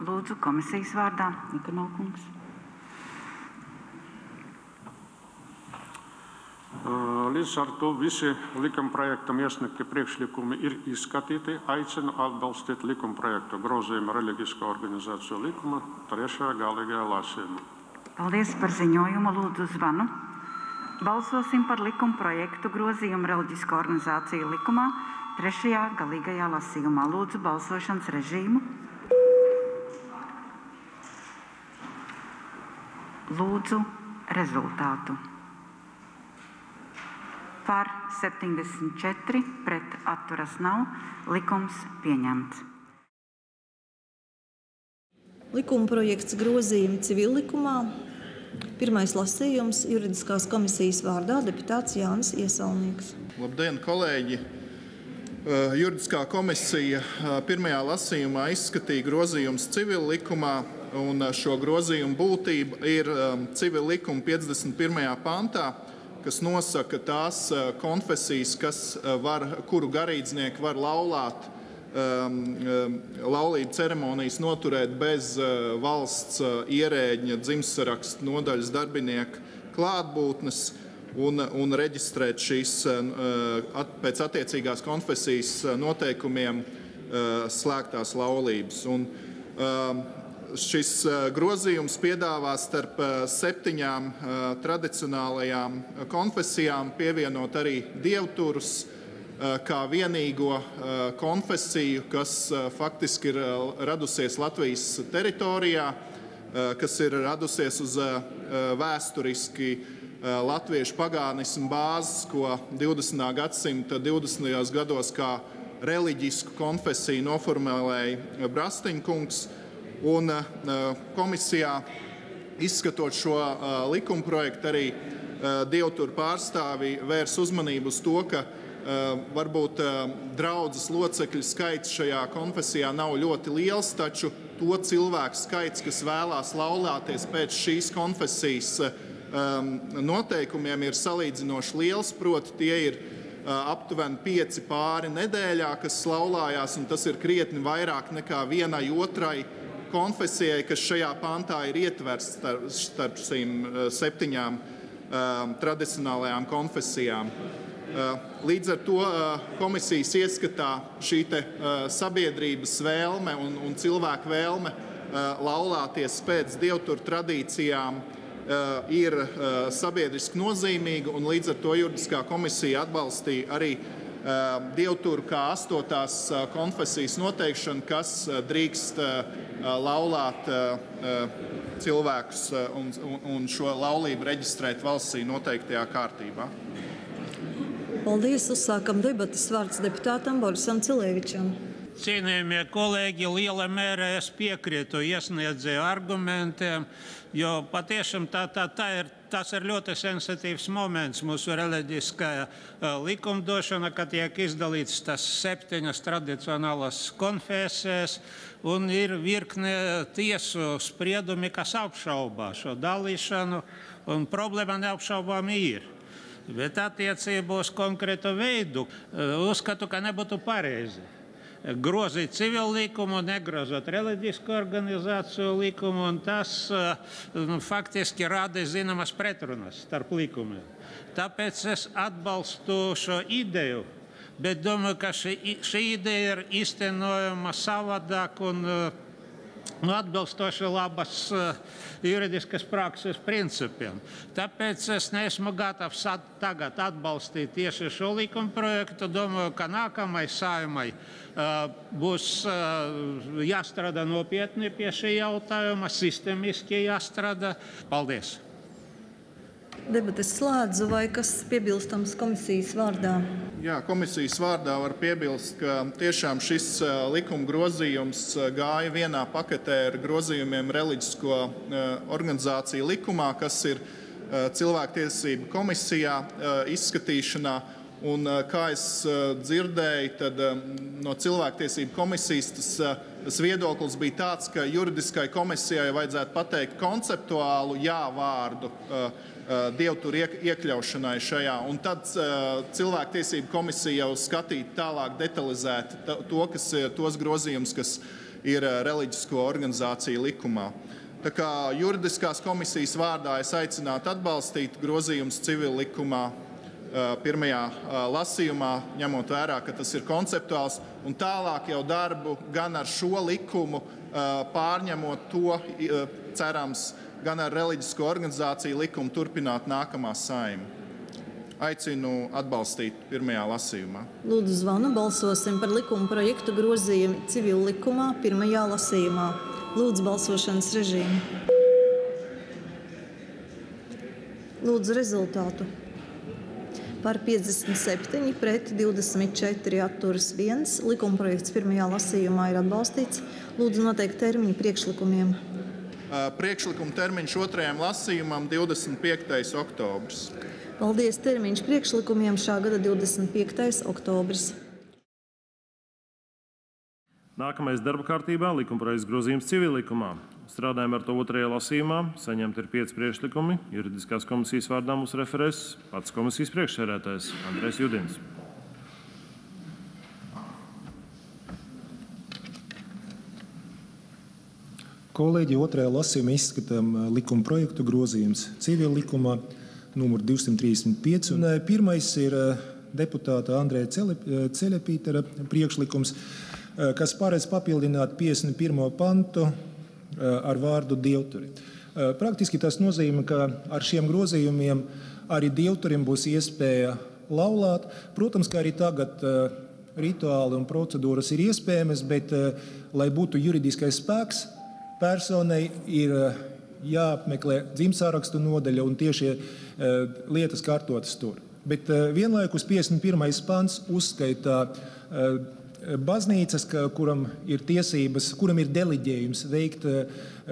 Lūdzu komisijas vārdā Nikanov kungs. Līdz ar to visi likumprojektam iesniegti priekšlikumi ir izskatīti. Aicinu atbalstīt likumprojektu grozījumu Reliģisko organizāciju likuma 3. galīgajā lasījumā. Paldies par ziņojumu. Lūdzu Zvanu. Balsosim par likumprojektu grozījumu Reliģisko organizāciju likumā 3. galīgajā lasījumā. Lūdzu balsošanas režīmu. Lūdzu rezultātu. Par 74, pret atturas nav. Likums pieņemts. Likumprojekts grozījumi civillikumā. Pirmais lasījums juridiskās komisijas vārdā deputāts Jānis Iesalnieks. Labdien, kolēģi! Juridiskā komisija pirmajā lasījumā izskatīja grozījumus civillikumā, un šo grozījumu būtība ir civillikuma 51. pantā, kas nosaka tās konfesijas, kuru garīdznieki var laulāt, laulību ceremonijas noturēt bez valsts ierēģņa dzimstsarakstu nodaļas darbinieka klātbūtnes un reģistrēt šīs pēc attiecīgās konfesijas noteikumiem slēgtās laulības. Un šis grozījums piedāvā starp 7 tradicionālajām konfesijām pievienot arī dievturus kā vienīgo konfesiju, kas faktiski ir radusies Latvijas teritorijā, kas ir radusies uz vēsturiski latviešu pagānismu bāzes, ko 20. gadsimta 20. gados kā reliģisku konfesiju noformulēja Brastiņkungs. Un komisijā, izskatot šo likumprojektu, arī dievturu pārstāvji vērs uzmanību uz to, ka varbūt draudzes locekļu skaits šajā konfesijā nav ļoti liels, taču to cilvēku skaits, kas vēlās laulāties pēc šīs konfesijas noteikumiem, ir salīdzinoši liels, proti tie ir aptuveni 5 pāri nedēļā, kas laulājās, un tas ir krietni vairāk nekā vienai otrai konfesijai, kas šajā pantā ir ietverts starp šīm 7 tradicionālajām konfesijām. Līdz ar to komisijas ieskatā šī sabiedrības vēlme un cilvēku vēlme laulāties pēc dievturu tradīcijām ir sabiedriski nozīmīga, un līdz ar to juridiskā komisija atbalstīja arī dievturu kā 8. konfesijas noteikšanu, kas drīkst laulāt cilvēkus un šo laulību reģistrēt valstī noteiktajā kārtībā. Paldies, uzsākam debatas, vārds deputātam Borisam Cilēvičam. Cienījamie kolēģi, liela mērā es piekrītu iesniedzēju argumentiem, jo patiešām tas ir ļoti sensitīvs moments mūsu reliģiskajā likumdošanā, kad tiek izdalīts tas 7 tradicionālās konfesijas, un ir virkne tiesu spriedumi, kas apšaubā šo dalīšanu, un problēma neapšaubām ir. Bet attiecībā uz konkrētu veidu uzskatu, ka nebūtu pareizi grozīt civilu likumu, negrozot reliģisku organizāciju likumu, un tas faktiski rada zināmas pretrunas starp likumiem. Tāpēc es atbalstu šo ideju, bet domāju, ka šī ideja ir īstenojama savādāk un atbilstoši labas juridiskas prakses principiem. Tāpēc es neesmu gatavs tagad atbalstīt tieši šo likumprojektu. Domāju, ka nākamai Saeimai būs jāstrādā nopietni pie šī jautājuma, sistemiski jāstrādā. Paldies! Debates slēdzu, vai kas piebilstams komisijas vārdā? Jā, komisijas vārdā var piebilst, ka tiešām šis likuma grozījums gāja vienā paketē ar grozījumiem reliģisko organizāciju likumā, kas ir cilvēktiesību komisijā izskatīšanā. Un, kā es dzirdēju, tad no cilvēktiesību komisijas tas viedoklis bija tāds, ka juridiskai komisijai vajadzētu pateikt konceptuālu jā vārdu dievturu iekļaušanai šajā. Un tad cilvēktiesību komisija jau skatītu tālāk detalizēt tos grozījumus, kas ir reliģisko organizāciju likumā. Tā kā juridiskās komisijas vārdā es aicinātu atbalstīt grozījumus civil likumā pirmajā lasījumā, ņemot vērā, ka tas ir konceptuāls, un tālāk jau darbu gan ar šo likumu pārņemot to, cerams, gan ar reliģisko organizāciju likumu turpināt nākamā Saeima. Aicinu atbalstīt pirmajā lasījumā. Lūdzu zvanu, balsosim par likuma projektu grozījumu civil likumā pirmajā lasījumā. Lūdzu balsošanas režīmu. Lūdzu rezultātu. Par 57, pret 24 atturas 1. Likumprojekts pirmajā lasījumā ir atbalstīts. Lūdzu noteikt termiņu priekšlikumiem. Priekšlikuma termiņš otrajam lasījumam 25. oktobris. Paldies, termiņš priekšlikumiem šā gada 25. oktobris. Nākamais darba kārtībā likumprojekts grozījums civillikumā. Strādājam ar to otrajā lasījumā. Saņemti ir 5 priekšlikumi. Juridiskās komisijas vārdā mums referēs pats komisijas priekšsēdētājs Andrejs Judins. Kolēģi, otrajā lasījumā izskatām likuma projektu grozījums civillikumā numur 235. Un pirmais ir deputāta Andreja Ceļepītera priekšlikums, kas paredz papildināt 51. pantu ar vārdu dievturi. Praktiski tas nozīmē, ka ar šiem grozījumiem arī dievturim būs iespēja laulāt. Protams, ka arī tagad rituāli un procedūras ir iespējamas, bet, lai būtu juridiskais spēks, personai ir jāapmeklē dzimtsarakstu nodaļa un tiešie lietas kārtotas tur. Bet vienlaikus 51. pants uzskaitā baznīcas, kuram ir tiesības, kuram ir deleģējums veikt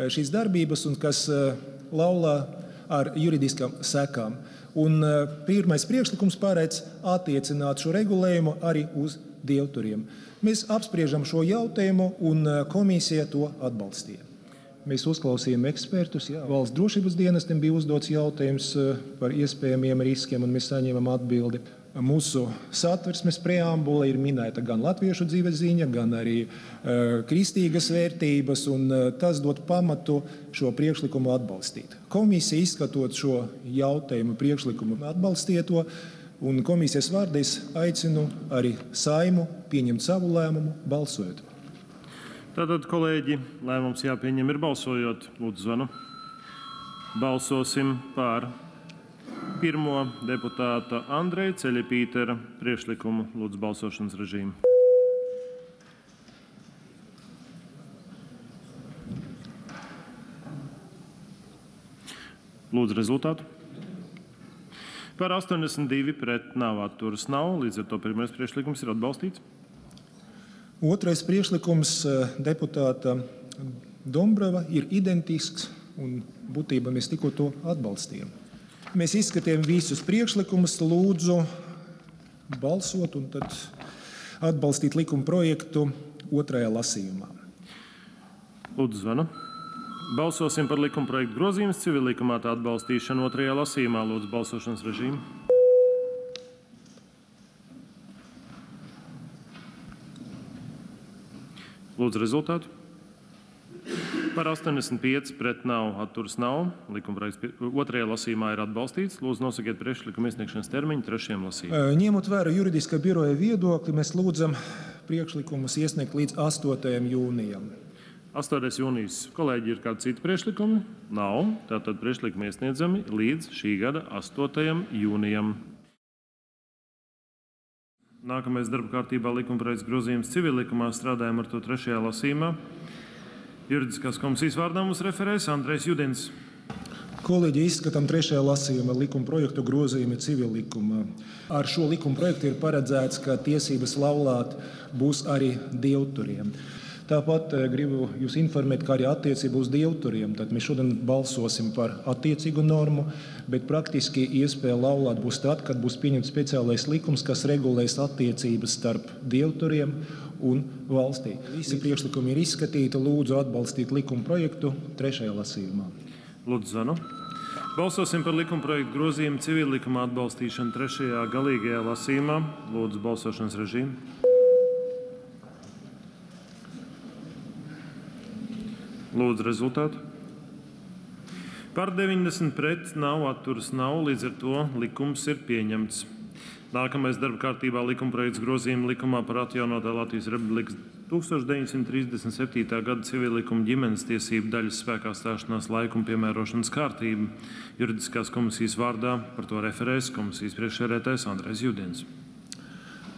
šīs darbības un kas laulā ar juridiskām sekām. Un pirmais priekšlikums paredz attiecināt šo regulējumu arī uz dievturiem. Mēs apspriežam šo jautājumu, un komisija to atbalstīja. Mēs uzklausījām ekspertus. Valsts drošības dienestam bija uzdots jautājums par iespējamiem riskiem, un mēs saņēmām atbildi. Mūsu satversmes preambula ir minēta gan latviešu dzīvesziņa, gan arī kristīgas vērtības, un tas dod pamatu šo priekšlikumu atbalstīt. Komisija, izskatot šo jautājumu priekšlikumu, atbalstīja to, un komisijas vārdā es aicinu arī Saimu pieņemt savu lēmumu, balsojot. Tātad, kolēģi, lēmums jāpieņem ir balsojot. Lūdzu, zvanu. Balsosim par pirmo deputāta Andreja Ceļepītera priekšlikumu. Lūdzu, balsošanas režīmu. Lūdzu, rezultātu. Par 82 pret nav atturas nav, līdz ar to pirmais priekšlikums ir atbalstīts. Otrais priekšlikums deputāta Dombrava ir identisks, un būtībā mēs tikko to atbalstījām. Mēs izskatījām visus priekšlikumus, lūdzu balsot un tad atbalstīt likuma projektu otrajā lasījumā. Lūdzu, zvanu. Balsosim par likuma projektu grozījumus civillikumā tā atbalstīšanu otrajā lasījumā. Lūdzu, balsošanas režīmu. Lūdzu, rezultātu. Par 85 pret nav, atturas nav. Likuma projekts otrajā lasījumā ir atbalstīts. Lūdzu, nosakiet priekšlikuma iesniegšanas termiņu trešajam lasījumam. Ņemot vērā juridiskā biroja viedokli, mēs lūdzam priekšlikumus iesniegt līdz 8. jūnijam. 8. jūnijas. Kolēģi, ir kādi citi priekšlikumi? Nav. Tātad priekšlikumi iesniedzami līdz šī gada 8. jūnijam. Nākamais darba kārtībā likuma projekts grozījums civillikumā. Strādājam ar to trešajā lasījumā. Juridiskās komisijas vārdā mums referēs Andrejs Judins. Kolēģi, izskatām trešajā lasījumā likuma projektu grozījumi civillikumā. Ar šo likuma projektu ir paredzēts, ka tiesības laulāt būs arī dievturiem. Tāpat gribu jūs informēt, kā arī attiecība uz dievturiem. Tad mēs šodien balsosim par attiecīgu normu, bet praktiski iespēja laulāt būs tad, kad būs pieņemts speciālais likums, kas regulēs attiecības starp dievturiem un valstī. Visi priekšlikumi ir izskatīti. Lūdzu atbalstīt likuma projektu trešajā lasījumā. Lūdzu, zvanu. Balsosim par likuma projektu grozījumu civillikumā atbalstīšanu trešajā galīgajā lasījumā. Lūdzu, balsošanas režīmu. Lūdzu, rezultātu. Par 90 pret nav, atturas nav, līdz ar to likums ir pieņemts. Nākamais darba kārtībā likuma projekts grozījuma likumā par atjaunotā Latvijas Republikas 1937. Gada civillikuma ģimenes tiesību daļas spēkā stāšanās laiku un piemērošanas kārtību. Juridiskās komisijas vārdā par to referēs komisijas priekšsēdētājs Andrejs Judins.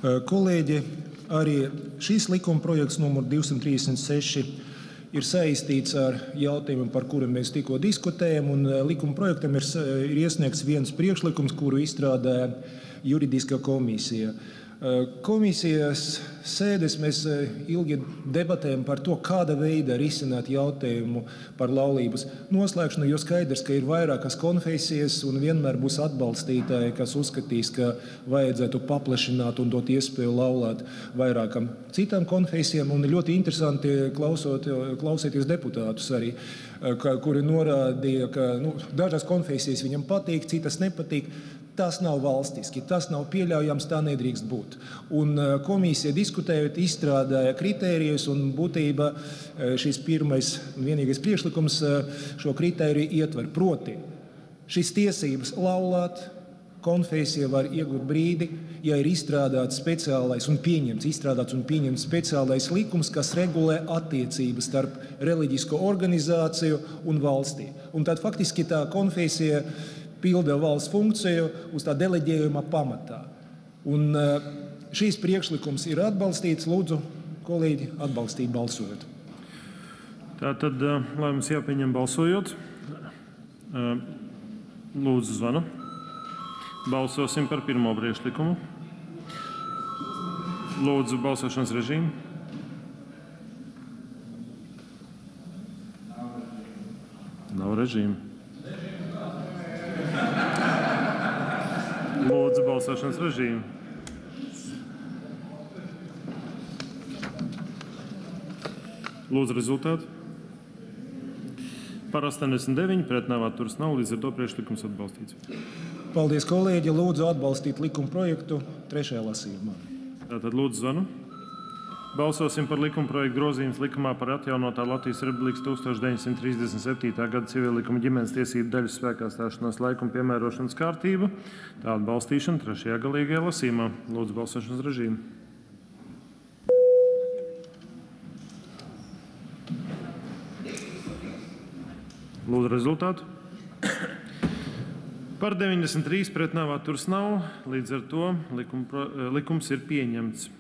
Kolēģi, arī šīs likuma projekts numur 236 ir saistīts ar jautājumiem, par kuriem mēs tikko diskutējam, un likuma projektam ir iesniegts viens priekšlikums, kuru izstrādāja juridiskā komisija. Komisijas sēdes mēs ilgi debatējam par to, kāda veida risināt jautājumu par laulības noslēgšanu, jo skaidrs, ka ir vairākas konfesijas un vienmēr būs atbalstītāji, kas uzskatīs, ka vajadzētu paplašināt un dot iespēju laulāt vairākam citām konfesijām. Un ļoti interesanti klausīties deputātus arī, kuri norādīja, ka dažas konfesijas viņam patīk, citas nepatīk. Tas nav valstiski, tas nav pieļaujams, tā nedrīkst būt. Un komisija diskutējot izstrādāja kritērijus, un būtībā šis pirmais un vienīgais priekšlikums šo kritēriju ietver. Proti, šis tiesības laulāt konfesija var iegūt brīdi, ja ir izstrādāts un pieņemts speciālais likums, kas regulē attiecības starp reliģisko organizāciju un valstī. Un tad faktiski tā konfesija pilda valsts funkciju uz tā deleģējuma pamatā. Un šīs priekšlikums ir atbalstīts. Lūdzu, kolēģi, atbalstīt balsojot. Tātad lēmums jāpieņem balsojot. Lūdzu, zvanu. Balsosim par pirmo priekšlikumu. Lūdzu, balsošanas režīmu. Nav režīmu. Lūdzu, balsošanas režīmu. Lūdzu, rezultātu. Par 89, pret nav atturas nav, līdz ar to priekšlikums atbalstīts. Paldies, kolēģi. Lūdzu atbalstīt likuma projektu 3. lasījumā. Tātad lūdzu zvanu. Balsosim par likuma projektu grozījumus likumā par atjaunotā Latvijas Republikas 1937. gada civillikuma ģimenes tiesību daļas spēkā stāšanās laikuma piemērošanas kārtību. Tā atbalstīšana 3. galīgajā lasījumā. Lūdzu balsošanas režīmu. Lūdzu rezultātu. Par 93 pret nav atturas nav, līdz ar to likums ir pieņemts.